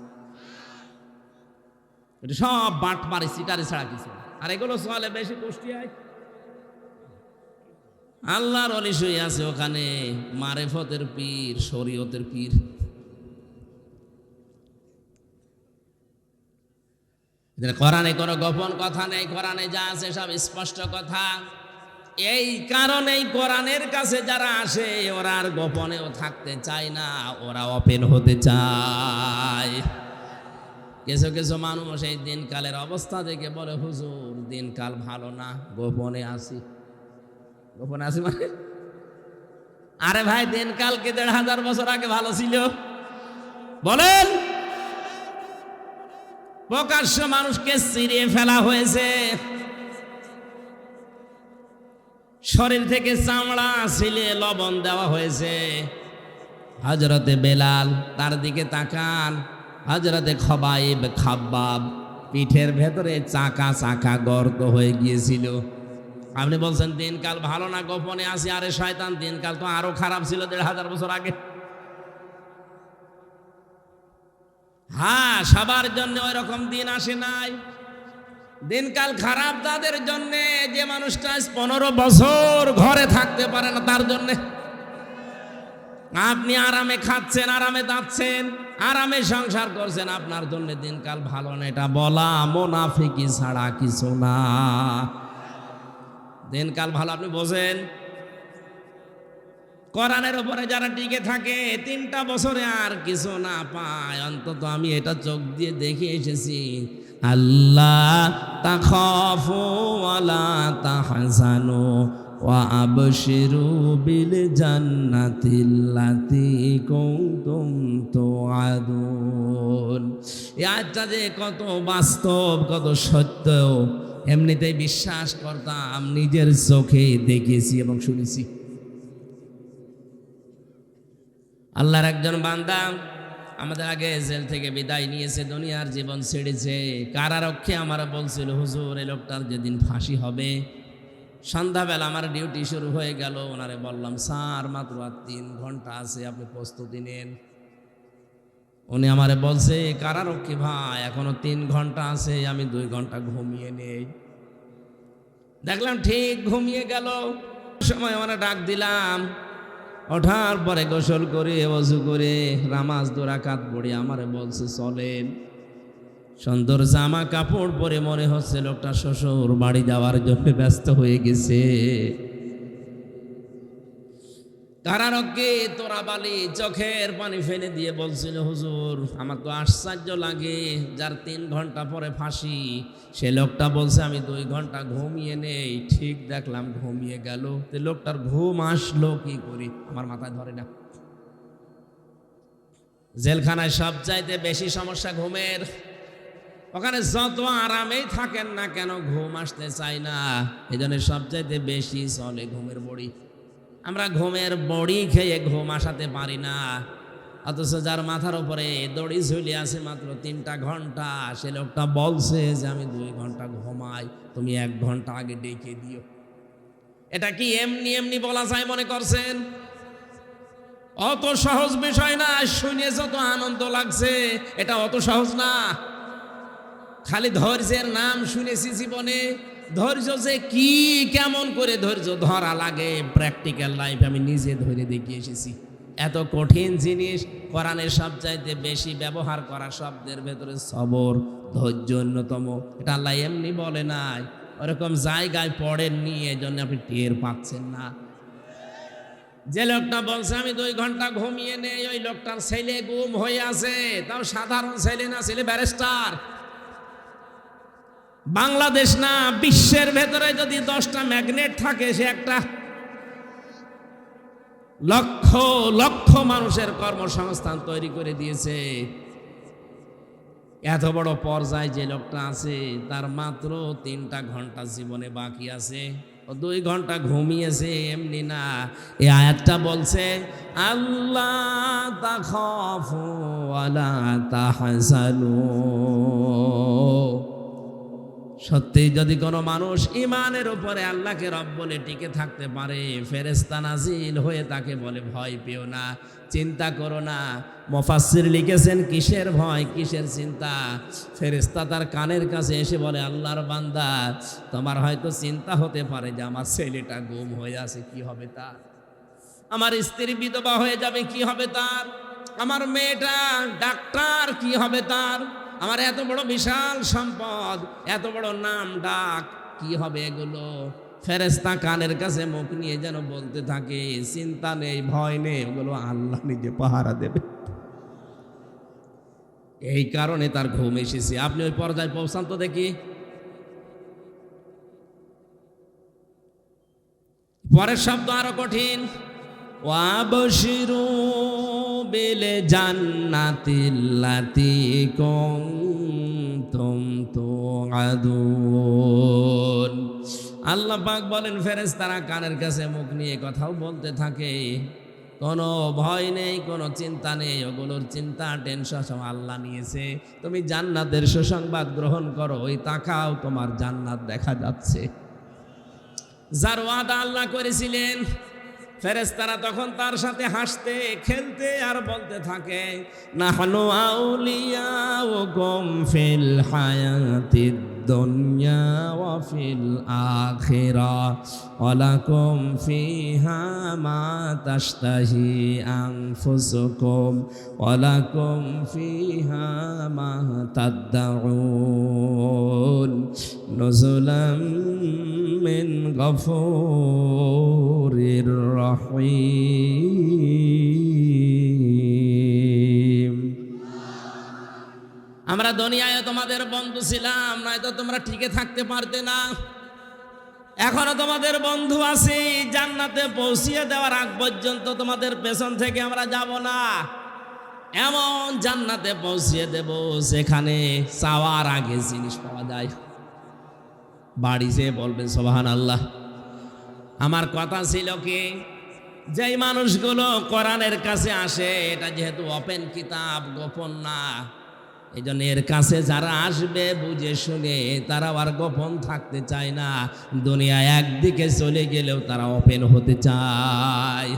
এটা সব বাট মারি সিটারি ছাড়া কিছু। আর এগুলো চলে বেশি কুষ্টিয়ায়। আল্লাহর অলি শুয়ে আছে ওখানে, মারেফতের পীর, শরীয়তের পীর। কোরআনে কোনো গোপন কথা নেই, কোরআনে যা আছে সব স্পষ্ট কথা। এই কারণেই কোরআনের কাছে যারা আসে, ওরা আর গোপনেও থাকতে চায় না, ওরা ওপেন হতে চায়। কিছু কিছু মানুষ এই দিনকালের অবস্থা দেখে বলে, হুজুর দিনকাল ভালো না, গোপনে আসি। গোপনে আসি মানে, আরে ভাই দিনকাল কি 1500 বছর আগে ভালো ছিল? বলেন। প্রকাশ্য মানুষকে চিরিয়ে ফেলা হয়েছে, শরীর থেকে চামড়া ছিলে লবণ দেওয়া হয়েছে। হযরতে বেলাল, তার দিকে তাকান, হযরতে খবাইব, খাব্বাব, পিঠের ভেতরে চাকা চাকা গর্ত হয়ে গিয়েছিল। আপনি বলছেন দিনকাল ভালো না, গোপনে আসি। আরে শয়তান, দিনকাল তো আরো খারাপ ছিল 1500 বছর আগে। হ্যাঁ, সবার জন্য ওই রকম দিন আসে নাই। দিনকাল খারাপ তাদের জন্য যে মানুষটা 15 বছর ঘরে থাকতে পারে না, তার জন্য। আপনি আরামে খাচ্ছেন, আরামে যাচ্ছেন, আরামে সংসার করছেন, আপনার জন্য দিনকাল ভালো না। এটা বলা মুনাফিকি ছাড়া কিছু না। দিনকাল ভালো আপনি বোঝেন। কোরআনের উপরে যারা টিকে থাকে 3টা বছরে আর কিছু না পায়, অন্তত আমি এটা চোখ দিয়ে দেখে এসেছি। আল্লাহ তাখাফু ওয়ালা তাহজানু ওয়া আবশিরু বিল জান্নাতিল্লাতী কুনতুম তুআদুন। এই আয়াতটা যে কত বাস্তব, কত সত্য, এমনিতেই বিশ্বাস করতাম, নিজের চোখে দেখেছি এবং শুনেছি। আল্লাহর একজন বান্দা আমাদের আগে জেল থেকে বিদায় নিয়েছে, দুনিয়ার জীবন ছেড়েছে। কারারক্ষে আমার বলছিল, হুজুর এই লোকটার যেদিন ফাঁসি হবে, সন্ধ্যাবেলা আমার ডিউটি শুরু হয়ে গেল। ওনারে বললাম, স্যার মাত্র আর 3 ঘন্টা আছে, আপনি প্রস্তুতি নেন। উনি আমারে বলছে, কারারক্ষী ভাই এখনো 3 ঘন্টা আছে, আমি 2 ঘন্টা ঘুমিয়ে নেই। দেখলাম ঠিক ঘুমিয়ে গেল। সময় আমরা ডাক দিলাম, ওঠার পরে গোসল করে ওযু করে নামাজ 2 রাকাত পড়ে আমারে বলছে, চলেন। সুন্দর জামা কাপড় পরে মনে হচ্ছে লোকটা শ্বশুর বাড়ি যাওয়ার জন্য ব্যস্ত হয়ে গেছে। কারারক্ষী তোরাবালি চোখের পানি ফেলে দিয়ে বলছিল, হুজুর আমার তো আশ্চর্য লাগে, যার 3 ঘন্টা পরে ফাঁসি, সে লোকটা বলছে আমি 2 ঘন্টা ঘুমিয়ে নেই। ঠিক দেখলাম ঘুমিয়ে গেল। তো লোকটার ঘুম আসলো কি করি আমার মাথায় ধরে না। জেলখানায় সবচাইতে বেশি সমস্যা ঘুমের। ওখানে যত আরামেই থাকেন না কেন ঘুম আসতে চায় না। এই জন্য সবচাইতে বেশি চলে ঘুমের বড়ি। আমরা ঘুমের বড়ি খেয়ে ঘুম আসাতে পারি না, অথচ যার মাথার উপরে দড়ি ঝুলে আছে মাত্র 3টা ঘন্টা, সে লোকটা বলছে যে আমি 2 ঘন্টা ঘুমাই, তুমি 1 ঘন্টা আগে ডেকে দিও। এটা কি এমনি এমনি বলা যায় মনে করছেন? অত সহজ বিষয় না। শুনে যত আনন্দ লাগছে, এটা অত সহজ না। খালি ধৈর্যের নাম শুনেছি জীবনে, ধৈর্য যে কি, কেমন করে ধৈর্য ধরা লাগে, প্র্যাকটিক্যাল লাইফ আমি নিজে ধরে দেখিয়ে এসেছি। এত কঠিন জিনিস, কোরআনের সবচাইতে বেশি ব্যবহার করা শব্দের ভেতরে সবর, ধৈর্য অন্যতম। এটা আল্লাহ এমনি বলে নাই, ওরকম জায়গায় পড়েননি, এই জন্য আপনি টের পাচ্ছেন না। যে লোকটা বলছে আমি 2 ঘন্টা ঘুমিয়ে নেই, ওই লোকটার ছেলে গুম হয়ে আছে, তাও সাধারণ ছেলে না, ছেলে ব্যারিস্টার। বাংলাদেশ না, বিশ্বের ভেতরে যদি 10টা ম্যাগনেট থাকে, সে একটা লক্ষ লক্ষ মানুষের কর্মসংস্থান তৈরি করে দিয়েছে। এত বড় পর্যায়ে যে লোকটা আছে, তার মাত্র 3টা ঘন্টা জীবনে বাকি আছে, ও 2 ঘন্টা ঘুমিয়েছে এমনি না। এই আয়াতটা বলছে, আল্লাহ তাখাফু ওয়ালা তাহজানু। সত্যি যদি কোনো মানুষ ইমানের উপরে আল্লাহকে রব বলে টিকে থাকতে পারে, ফেরেশতা নাজিল হয়ে তাকে বলে ভয় পেও না, চিন্তা করো না। মুফাসসির লিখেছেন, কিসের ভয়, কিসের চিন্তা? ফেরেশতা তার কানের কাছে এসে বলে, আল্লাহর বান্দা, তোমার হয়তো চিন্তা হতে পারে যে আমার ছেলেটা গুম হয়ে আছে, কি হবে তার? আমার স্ত্রী বিধবা হয়ে যাবে, কি হবে তার? আমার মেয়েটা ডাক্তার, কি হবে তার? আমার এত বড় বিশাল সম্পদ, এত বড় নাম ডাক, কি হবে এগুলো? ফেরেশতা কানের কাছে মুখ নিয়ে যেন বলতে থাকে, চিন্তা নেই, ভয় নেই, ওগুলো আল্লাহ নিজে পাহারা দেবে। এই কারণে তার ঘুম এসেছে। আপনি ওই পর্যায়ে পৌঁছান তো দেখি। পরের শব্দ আরো কঠিন, ওয়াবশিরু বিল জান্নাতিল্লাতী কুনতুম তুআদুন। আল্লাহ পাক বলেন, ফেরেশতারা কানের কাছে মুখ নিয়ে কথাও বলতে থাকে, কোনো ভয় নেই, কোনো চিন্তা নেই, ওগুলোর চিন্তা টেনশন সব আল্লাহ নিয়েছে। তুমি জান্নাতের সুসংবাদ গ্রহণ করো, ওই তাকাও, তোমার জান্নাত দেখা যাচ্ছে। যার ওয়াদা আল্লাহ করেছিলেন, ফেরেশতারা তখন তার সাথে হাসতে খেলতে আর বলতে থাকে, নাহনু আউলিয়াউকুম ফিল হায়াতিদ দুনিয়া ওয়া ফিল আখিরাহ ওয়া লাকুম ফিহা মা তাশতাহি আনফুসুকুম ওয়া লাকুম ফিহা মা তাদউন নুজুলাম মিন গফুরির রহিম। আমরা দুনিয়ায় তোমাদের বন্ধু ছিলাম, নয়তো তোমরা টিকে থাকতে পারতে না। এখনো তোমাদের বন্ধু আছি, জান্নাতে পৌঁছিয়ে দেওয়ার আগ পর্যন্ত তোমাদের পেছন থেকে আমরা যাব না। এমন জান্নাতে পৌঁছিয়ে দেব যেখানে চাওয়ার আগে জিনিস পাওয়া যায়। বাড়ি যেয়ে বলবেন সুবহানাল্লাহ। আমার কথা ছিল কি, যেই মানুষগুলো কোরআনের কাছে আসে, এটা যেহেতু ওপেন কিতাব, গোপন না, এই জন্য এর কাছে যারা আসবে বুঝে শুনে, তারা আর গোপন থাকতে চায় না। দুনিয়া একদিকে চলে গেলেও তারা ওপেন হতে চায়।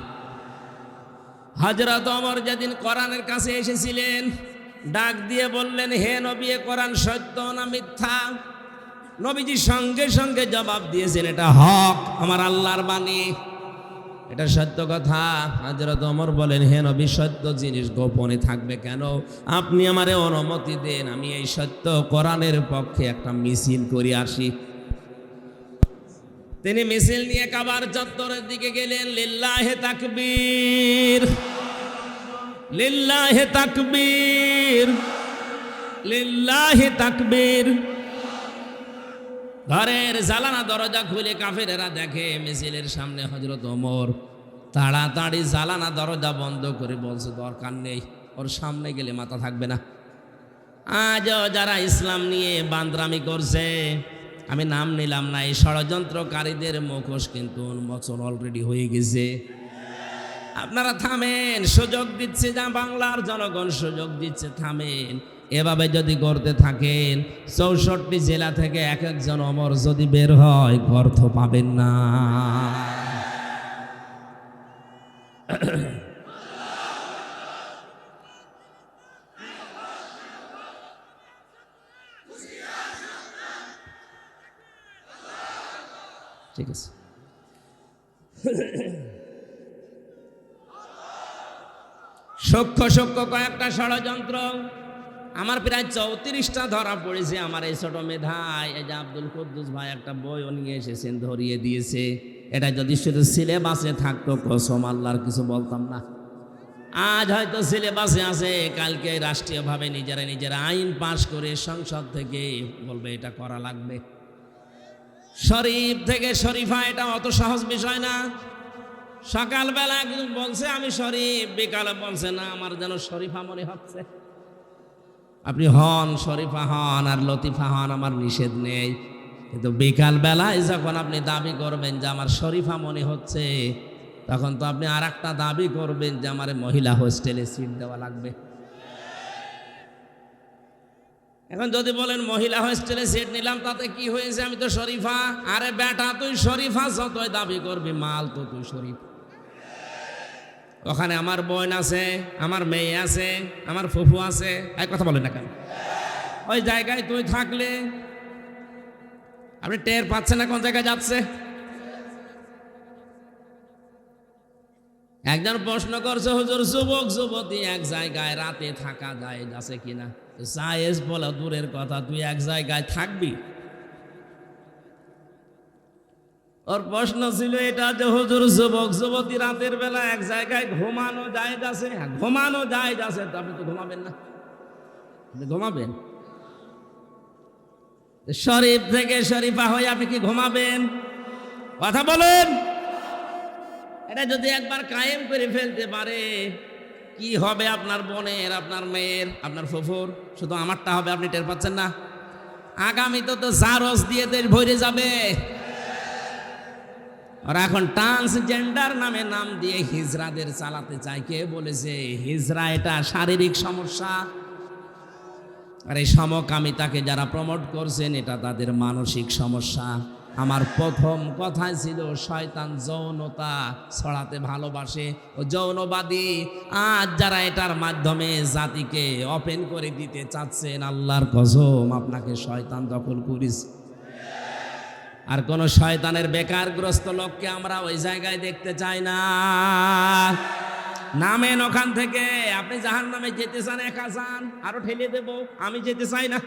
হযরত ওমর যেদিন কোরআনের কাছে এসেছিলেন, ডাক দিয়ে বললেন, হে নবী, এ কোরআন সত্য না মিথ্যা? নবীজি সঙ্গে সঙ্গে জবাব দিয়েছেন, এটা হক, আমার আল্লাহর বাণী, এটা সত্য কথা। হযরত ওমর বলেন, হে নবী, সত্য জিনিস গোপনে থাকবে কেন? আপনি আমারে অনুমতি দেন, আমি এই সত্য কোরআনের পক্ষে একটা মিছিল করে আসি। তিনি মিছিল নিয়ে কাবার চত্বরের দিকে গেলেন। লিল্লাহে তাকবীর, লিল্লাহে তাকবীর, লিল্লাহে তাকবীর। ঘরের জালানা দরজা খুলে কাফেরেরা দেখে মিছিলের সামনে হযরত ওমর। তাড়াতাড়ি জালানা দরজা বন্ধ করে বলছে, দরকার নেই, ওর সামনে গেলে মাথা থাকবে না। আজও যারা ইসলাম নিয়ে বান্দরামি করছে, আমি নাম নিলাম না, এই ষড়যন্ত্রকারীদের মুখোশ কিন্তু উন্মোচন অলরেডি হয়ে গেছে। আপনারা থামেন, সুযোগ দিচ্ছে, যা বাংলার জনগণ সুযোগ দিচ্ছে, থামেন। এভাবে যদি করতে থাকেন, 64 জেলা থেকে এক একজন ওমর যদি বের হয়, অর্থ পাবেন না। ঠিক আছে, সূক্ষ্ম সূক্ষ্ম কয়েকটা ষড়যন্ত্র আমার প্রায় 34টা ধরা পড়েছে আমার এই ছোট মেধায়। এই যে আব্দুল কুদ্দুস ভাই একটা বইও নিয়ে এসেছেন, ধরিয়ে দিয়েছে। এটা যদি শুধু সিলেবাসে থাকতো, কসম আল্লাহর কিছু বলতাম না। আজ হয়তো সিলেবাসে আছে, কালকে রাষ্ট্রীয়ভাবে নিজেরা আইন পাশ করে সংসদ থেকে বলবে এটা করা লাগবে। শরীফ থেকে শরীফা, এটা অত সহজ বিষয় না। সকালবেলা একজন বলছে আমি শরীফ, বিকালে বলছে না আমার যেন শরীফা মনে হচ্ছে। আপনি হন, শরীফা হন আর লতিফা হন, আমার নিষেধ নেই, কিন্তু বিকাল বেলায় যখন আপনি দাবি করবেন যে আমার শরীফা মনে হচ্ছে, তখন তো আপনি আর একটা দাবি করবেন যে আমার মহিলা হোস্টেলে সিট দেওয়া লাগবে। এখন যদি বলেন মহিলা হোস্টেলে সিট নিলাম তাতে কি হয়েছে, আমি তো শরীফা। আরে বেটা, তুই শরীফা যতই দাবি করবি, মাল তো তুই শরীফ। ওখানে আমার বোন আছে, আমার মেয়ে আছে, আমার ফুফু আছে, এক কথা বলেন না কেন? ওই জায়গায় তুই থাকলে আপনি টের পাচ্ছেন না কোন জায়গায় যাচ্ছে। একজন প্রশ্ন করছে, হুজুর, যুবক যুবতী এক জায়গায় রাতে থাকা যায় আছে কিনা? জায়েজ বলা দূরের কথা, তুই এক জায়গায় থাকবি? ওর প্রশ্ন ছিল এটা যে হুজুর, যুবক যুবতী রাতের বেলা এক জায়গায় ঘুমানো যায় আছে? ঘুমানো যায় আছে, তো আপনি তো ঘুমাবেন না, ঘুমাবেন? শরীফ থেকে শরীফা হয়ে আপনি কি ঘুমাবেন? কথা বলেন। এটা যদি একবার কায়েম করে ফেলতে পারে, কি হবে আপনার বোনের, আপনার মেয়ের, আপনার ফুফুর? শুধু আমারটা হবে, আপনি টের পাচ্ছেন না? আগামীতে তো জারজ দিয়ে দেশ ভরে যাবে। আর এখন ট্রান্সজেন্ডার নামে নাম দিয়ে হিজড়াদের চালাতে চায়। কে বলেছে হিজড়া এটা শারীরিক সমস্যা? আর এই সমকামিতাকে যারা প্রমোট করছেন, এটা তাদের মানসিক সমস্যা। আমার প্রথম কথাই ছিল, শয়তান যৌনতা ছড়াতে ভালোবাসে, ও যৌনবাদী। আজ যারা এটার মাধ্যমে জাতিকে ওপেন করে দিতে চাচ্ছেন, আল্লাহর কসম আপনাকে শয়তান দখল করিস। আর কোন শয়তানের বেকারগ্রস্ত লোককে আমরা ওই জায়গায় দেখতে চাই না। নামেন ওখান থেকে। আপনি জাহান্নামে যেতে চান, একা চান, আরো ঠেলে দেব, আমি যেতে চাই না।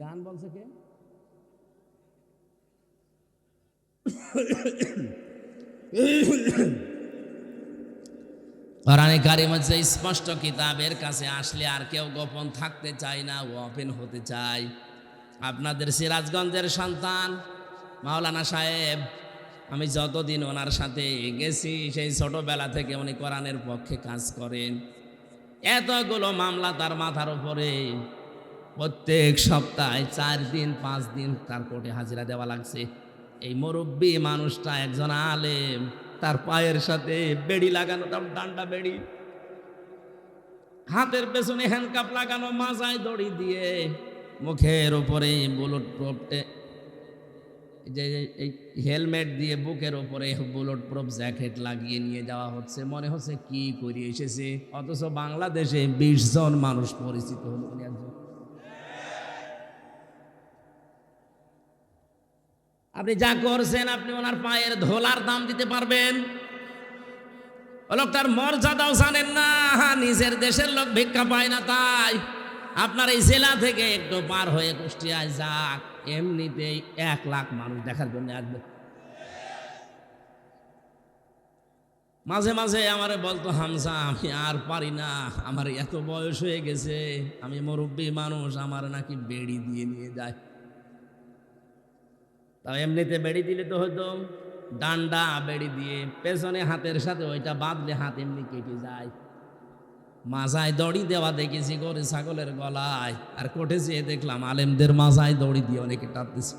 গান বলছে কে? কোরআনে কারিম হচ্ছে স্পষ্ট কিতাবের কাছে আসলে আর কেউ গোপন থাকতে চায় না, ওপেন হতে চায়। আপনাদের সিরাজগঞ্জের সন্তান মাওলানা সাহেব আমি যতদিন ওনার সাথে গেছি সেই ছোটবেলা থেকে উনি কোরআনের পক্ষে কাজ করেন। এতগুলো মামলা তার মাথার উপরে, প্রত্যেক সপ্তাহে 4 দিন 5 দিন তার কোর্টে হাজিরা দেওয়া লাগছে। এই মুরব্বী মানুষটা একজন আলেম, তার পায়ের সাথে বেড়ি লাগানো, তার ডান্ডা বেড়ি, হাতের পেছনে হ্যান্ডকাপ লাগানো, মাজায় দড়ি দিয়ে, মুখের উপরে বুলেট প্রুফ, যে এই হেলমেট দিয়ে বুকের উপরে বুলেট প্রুফ জ্যাকেট লাগিয়ে নিয়ে যাওয়া হচ্ছে। মনে হচ্ছে কি করে এসেছে, অথচ বাংলাদেশে 20 জন মানুষ পরিচিত হল উনি একজন। আপনি যা করছেন, আপনি ওনার পায়ের ধোলার দাম দিতে পারবেন? ও লোকটার মর্যাদাও জানেন না, নিজের দেশের লোক ভিক্ষা পায় না, তাই আপনার এই জেলা থেকে একটু পার হয়ে কুষ্টিয়ায় যাক, এমনিতেই 1 লাখ মানুষ দেখার জন্য আসবে। মাঝে মাঝে আমারে বলতো, হামজা আমি আর পারি না, আমার এত বয়স হয়ে গেছে, আমি মুরব্বী মানুষ, আমার নাকি বেড়ি দিয়ে নিয়ে যায়। তাও এমনিতে বেড়ি দিলে তো হয়তো ডান্ডা বেড়ি দিয়ে পেছনে হাতের সাথে ওইটা বাঁধলে হাত এমনি কেটে যায়। মাজায় দড়ি দেওয়া দেখেছি গরু ছাগলের গলায়, আর কোর্টে যেয়ে দেখলাম আলেমদের মাজায় দড়ি দিয়ে অনেকে টানতেছে।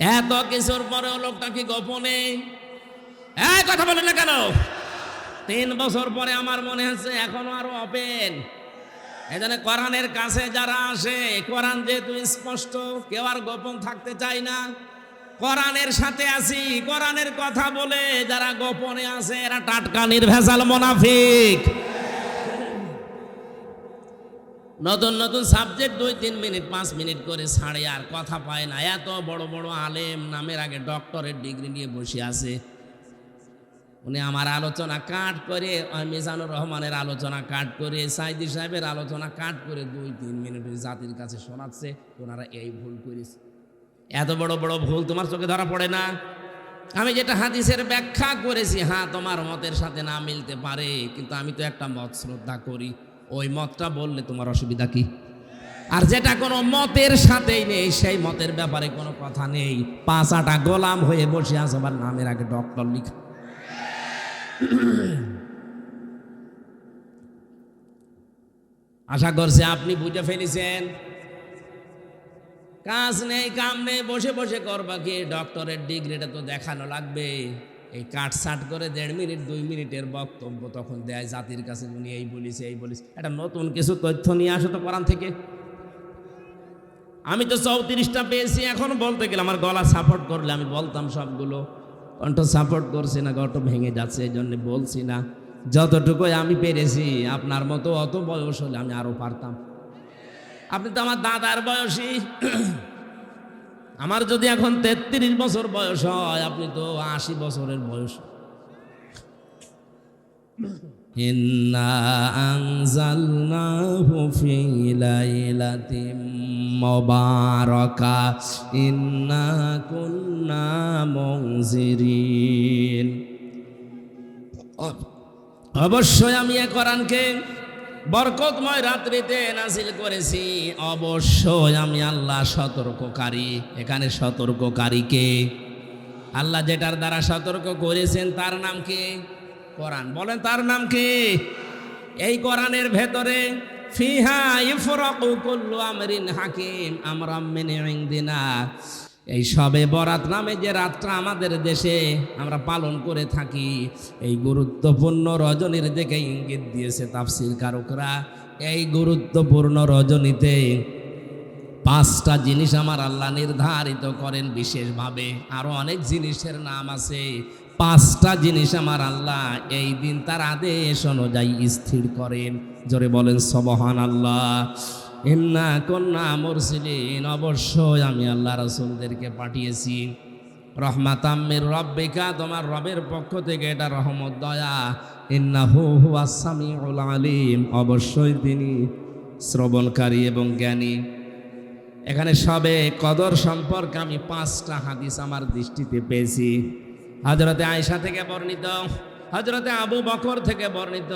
এত কিছুর পরেও লোকটা কি গোপনে কথা বলে না কেন? 3 বছর পরে আমার মনে হচ্ছে এখনো আরো ওপেন। এজন্য কোরআনের কাছে যারা আসে, কোরআন যেহেতু স্পষ্ট, কেউ আর গোপন থাকতে চায় না। কোরআনের সাথে আছি, কোরআনের কথা বলে যারা গোপনে আছে এরা টাটকা নির্ভেজাল মুনাফিক। নতুন নতুন সাবজেক্ট 2-3 মিনিট 5 মিনিট করে ছাড়ে, আর কথা পায় না। এত বড় বড় আলেম, নামের আগে ডক্টরেট ডিগ্রি নিয়ে বসে আছে। উনি আমার আলোচনা কাট করে, মিজানুর রহমানের আলোচনা কাট করে, সাইদি সাহেবের আলোচনা কাট করে 2-3 মিনিট জাতির কাছে শোনাচ্ছে ওনারা এই ভুল করেছে। এত বড় বড় ভুল তোমার চোখে ধরা পড়ে না? আমি যেটা হাদিসের ব্যাখ্যা করেছি, হ্যাঁ তোমার মতের সাথে না মিলতে পারে, কিন্তু আমি তো একটা মত শ্রদ্ধা করি, ওই মতটা বললে তোমার অসুবিধা কি? আর যেটা কোনো মতের সাথেই নেই, সেই মতের ব্যাপারে কোনো কথা নেই, 5-8টা গোলাম হয়ে বসে আছে, আবার নামের আগে ডক্টর লিখা। আশা করছি আপনি বুঝে ফেলেছেন। কাজ নেই কাম নেই, বসে বসে করবা কি? ডক্টরের ডিগ্রিটা তো দেখানো লাগবে। এই কাটসাট করে 1.5 মিনিট 2 মিনিটের বক্তব্য তখন দেয় জাতির কাছে, উনি এই বলিছে এই বলিছে। একটা নতুন কিছু তথ্য নিয়ে আসো তো কোরআন থেকে। আমি তো 34টা পেয়েছি, এখন বলতে গেলে আমার গলা সাপোর্ট করলে আমি বলতাম সবগুলো, কণ্ঠ সাপোর্ট করছি না, কণ্ঠ ভেঙে যাচ্ছে, এই জন্য বলছি না। যতটুকুই আমি পেরেছি, আপনার মতো অত বয়স হলে আমি আরো পারতাম। আপনি তো আমার দাদার বয়সী, আমার যদি এখন 33 বছর বয়স হয়, আপনি তো 80 বছরের বয়স। ইন্না আনজালনাহু ফি লাইলাতিন মুবারাকা ইন্না কুন্না মুনজিরিন। অবশ্যই আমি এই কোরআনকে বরকতময় রাত্রিতে নাজিল করেছি, অবশ্যই আমি আল্লাহ সতর্ককারী। এখানে সতর্ককারীকে আল্লাহ যেটার দ্বারা সতর্ক করেছেন তার নাম কি? কোরআন। বলেন তার নাম কি? এই কোরআনের ভেতরে ফিহা ইফরাকু কুল্লু আমরিন হাকিম আমরাম মিন ইনদিনা, এই সবে বরাত নামে যে রাতটা আমাদের দেশে আমরা পালন করে থাকি, এই গুরুত্বপূর্ণ রজনীর দিকে ইঙ্গিত দিয়েছে তাফসীর কারকরা। এই গুরুত্বপূর্ণ রজনীতে 5টা জিনিস আমার আল্লাহ নির্ধারিত করেন বিশেষভাবে। আরো অনেক জিনিসের নাম আছে, 5টা জিনিস আমার আল্লাহ এই দিন তার আদেশ অনুযায়ী স্থির করেন। জোরে বলেন সুবহানাল্লাহ। ইন্না কুন্না মুরসিলিন, অবশ্যই আমি আল্লাহ রাসূলদেরকে পাঠিয়েছি রহমাতাম মির রাব্বিকা, তোমার রবের পক্ষ থেকে এটা রহমত দয়া। ইন্নাহু হুয়াস সামিউল আলিম, অবশ্যই তিনি শ্রবণকারী এবং জ্ঞানী। এখানে সবে কদর সম্পর্কে আমি 5টা হাদিস আমার দৃষ্টিতে পেয়েছি। হযরতে আয়েশা থেকে বর্ণিত, হযরতে আবু বকর থেকে বর্ণিত,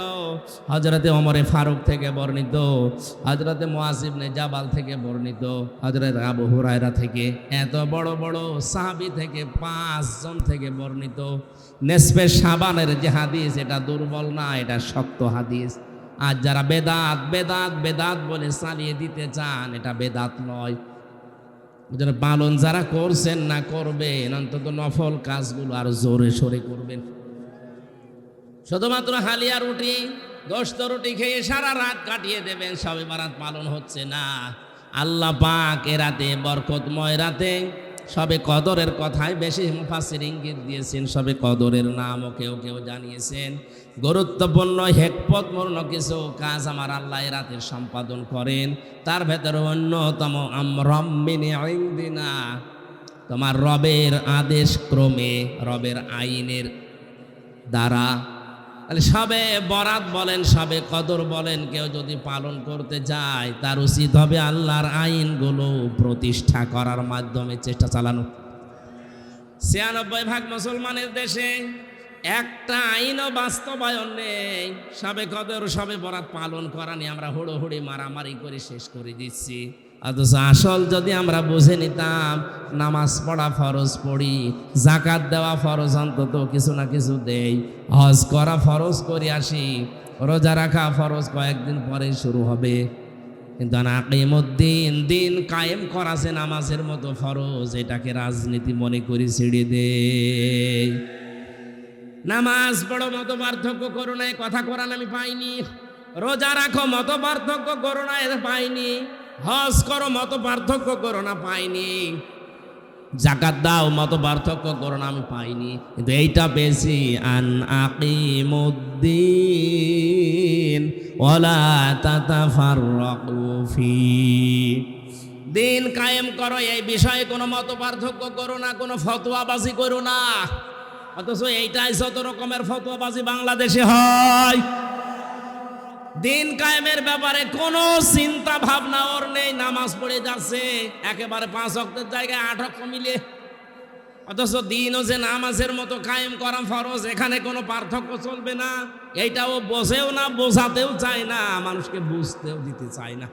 হযরতে ওমরে ফারুক থেকে বর্ণিত, হযরতে মুআয ইবনে জাবাল থেকে বর্ণিত, হযরতে আবু হুরায়রা থেকে, এত বড় বড় সাহাবী থেকে 5 জন থেকে বর্ণিত। নেসফে শাবানের যে হাদিস, এটা দুর্বল না, এটা শক্ত হাদিস। আর যারা বেদাত বেদাত বেদাত বলে চালিয়ে দিতে চান, এটা বেদাত নয়। পালন যারা করছেন না, করবেন, অন্তত নফল কাজগুলো আর জোরে সোরে করবেন। শুধুমাত্র হালিয়া রুটি, গোশত রুটি খেয়ে সারা রাত কাটিয়ে দেবেন, শবে বারাত পালন হচ্ছে না। আল্লাহ পাক এ রাতে, বরকতময় রাতে, শবে কদরের কথাই বেশি মুফাসসির ইঙ্গিত দিয়েছেন। শবে কদরের নামও কেউ কেউ জানিয়েছেন। গুরুত্বপূর্ণ হেকমতপূর্ণ কিছু কাজ আমার আল্লাহ এ রাতে সম্পাদন করেন। তার ভেতরে অন্যতম আমরাম মিন ইনদিনা, তোমার রবের আদেশ ক্রমে, রবের আইনের দ্বারা। তাহলে সবে বরাত বলেন, সবে কদর বলেন, কেউ যদি পালন করতে যায়, তার উচিত হবে আল্লাহর আইনগুলো প্রতিষ্ঠা করার মাধ্যমে চেষ্টা চালানো। 96% মুসলমানের দেশে একটা আইনও বাস্তবায়ন নেই। সবে কদর, সবে বরাত পালন করা নিয়ে আমরা হুড়োহুড়ি মারামারি করে শেষ করে দিচ্ছি। অথচ আসল যদি আমরা বুঝে নিতাম, নামাজ পড়া ফরজ পড়ি, যাকাত দেওয়া ফরজ অন্তত কিছু না কিছু দেই, হজ করা ফরজ করে আসি, রোজা রাখা ফরজ কয়েকদিন পরে শুরু হবে। কিন্তু আকিমুদ্দিন, দিন কায়েম করা আছে নামাজের মতো ফরজ, এটাকে রাজনীতি মনে করি ছেড়ে দে। নামাজ পড়ো, মত পার্থক্য করো না, কথা কোরআন আমি পাইনি। রোজা রাখো, মত পার্থক্য করো না, এটা পাইনি। হজ করো, মত পার্থক্য করো না, পাইনি। যাকাত দাও, মত পার্থক্য করো না, আমি পাইনি। কিন্তু এইটা বেশি, আন আকিমুদ্দিন ওয়ালা তাতাফাররাকু ফি, দিন কায়েম করো, এই বিষয়ে কোনো মত পার্থক্য করো না, কোনো ফতোয়াবাজি করো না। অথচ এইটাই যত রকমের ফতোয়াবাজি বাংলাদেশে হয়। দিন কায়েমের ব্যাপারে কোনো চিন্তা ভাবনা ওর নেই, নামাজ পড়ে যাচ্ছে একেবারে 5 ওয়াক্তের জায়গায় 8 ওয়াক্ত মিলে। অথচ দিনও যে নামাজের মতো কায়েম করা ফরজ, এখানে কোনো পার্থক্য চলবে না। এইটাও বোঝেও না, বোঝাতেও চায় না, মানুষকে বুঝতেও দিতে চায় না।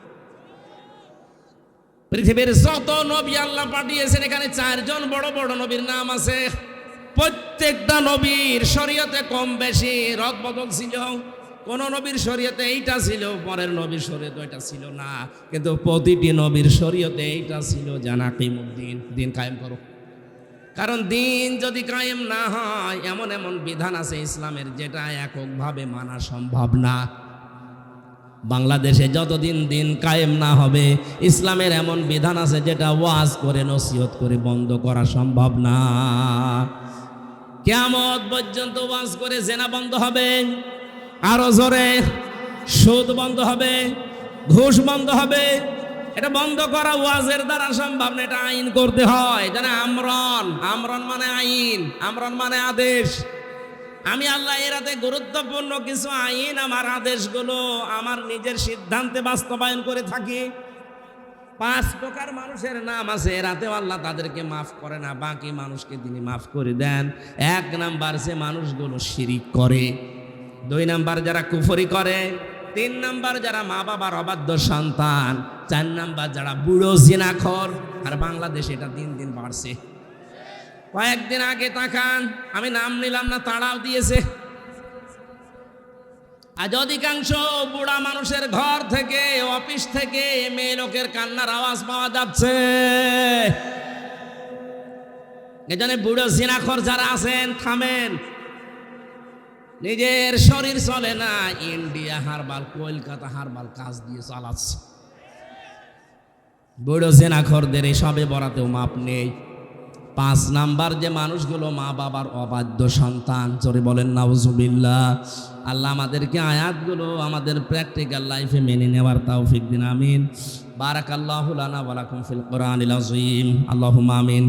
পৃথিবীর যত নবী আল্লাহ পাঠিয়েছেন, এখানে 4 জন বড় বড় নবীর নাম আছে। প্রত্যেকটা নবীর শরীয়তে কম বেশি রদবদল ছিল। কোন নবীর শরীয়তে এইটা ছিল, পরের নবীর শরীয়তে এটা ছিল না। কিন্তু প্রতিটি নবীর শরীয়তে এইটা ছিল, জানাকিমুদ্দিন, দিন কায়েম করো। কারণ দিন যদি কায়েম না হয়, এমন এমন বিধান আছে ইসলামের, যেটা এককভাবে মানা সম্ভব না। বাংলাদেশে যতদিন দিন কায়েম না হবে, ইসলামের এমন বিধান আছে যেটা ওয়াজ করে, নসিহত করে বন্ধ করা সম্ভব না। কিয়ামত পর্যন্ত ওয়াজ করে জেনা বন্ধ হবে, আরো জোরে সুদ বন্ধ হবে, ঘুষ বন্ধ হবে। এটা বন্ধ করা ওয়াজের দ্বারা সম্ভব না, এটা আইন করতে হয়। জানে আমরন, আমরন মানে আইন, আমরন মানে আদেশ। আমি আল্লাহ এরাতে গুরুত্বপূর্ণ কিছু আইন, আমার আদেশগুলো আমার নিজের সিদ্ধান্তে বাস্তবায়ন করে থাকি। 5 প্রকার মানুষের নাম আছে, এরাতেও আল্লাহ তাদেরকে মাফ করে না, বাকি মানুষকে তিনি মাফ করে দেন। 1 নাম্বার, যে মানুষগুলো শিরিক করে। 2 নাম্বার, যারা কুফরি করে। 3 নাম্বার, যারা মা বাবার অবাধ্য সন্তান। 4 নাম্বার, যারা বুড়ো জিনাখোর। আর বাংলাদেশে এটা দিন দিন বাড়ছে। কয়েকদিন আগে তাকান, আমি নাম নিলাম না, তাড়াও দিয়েছে। আজ অধিকাংশ বুড়া মানুষের ঘর থেকে, অফিস থেকে মেয়ে লোকের কান্নার আওয়াজ পাওয়া যাচ্ছে। এজন্য বুড়ো জিনাখোর যারা আছেন, থামেন। নিজের শরীর চলে না, ইন্ডিয়া হারবাল, কলকাতা হারবাল কাজ দিয়ে চালাচ্ছে। বুড়ো জিনাখোরদের এই সবে বরাতেও মাপ নেই। 5 নাম্বার, যে মানুষগুলো মা বাবার অবাধ্য সন্তান। জোরে বলেন নাউজুবিল্লাহ। আল্লাহ আমাদেরকে আয়াতগুলো আমাদের প্র্যাকটিক্যাল লাইফে মেনে নেওয়ার তৌফিক দিন। আমিন। বারাকাল্লাহু লানা ওয়া লাকুম ফিল কোরআনিল আযীম। আল্লাহুম্মা আমিন।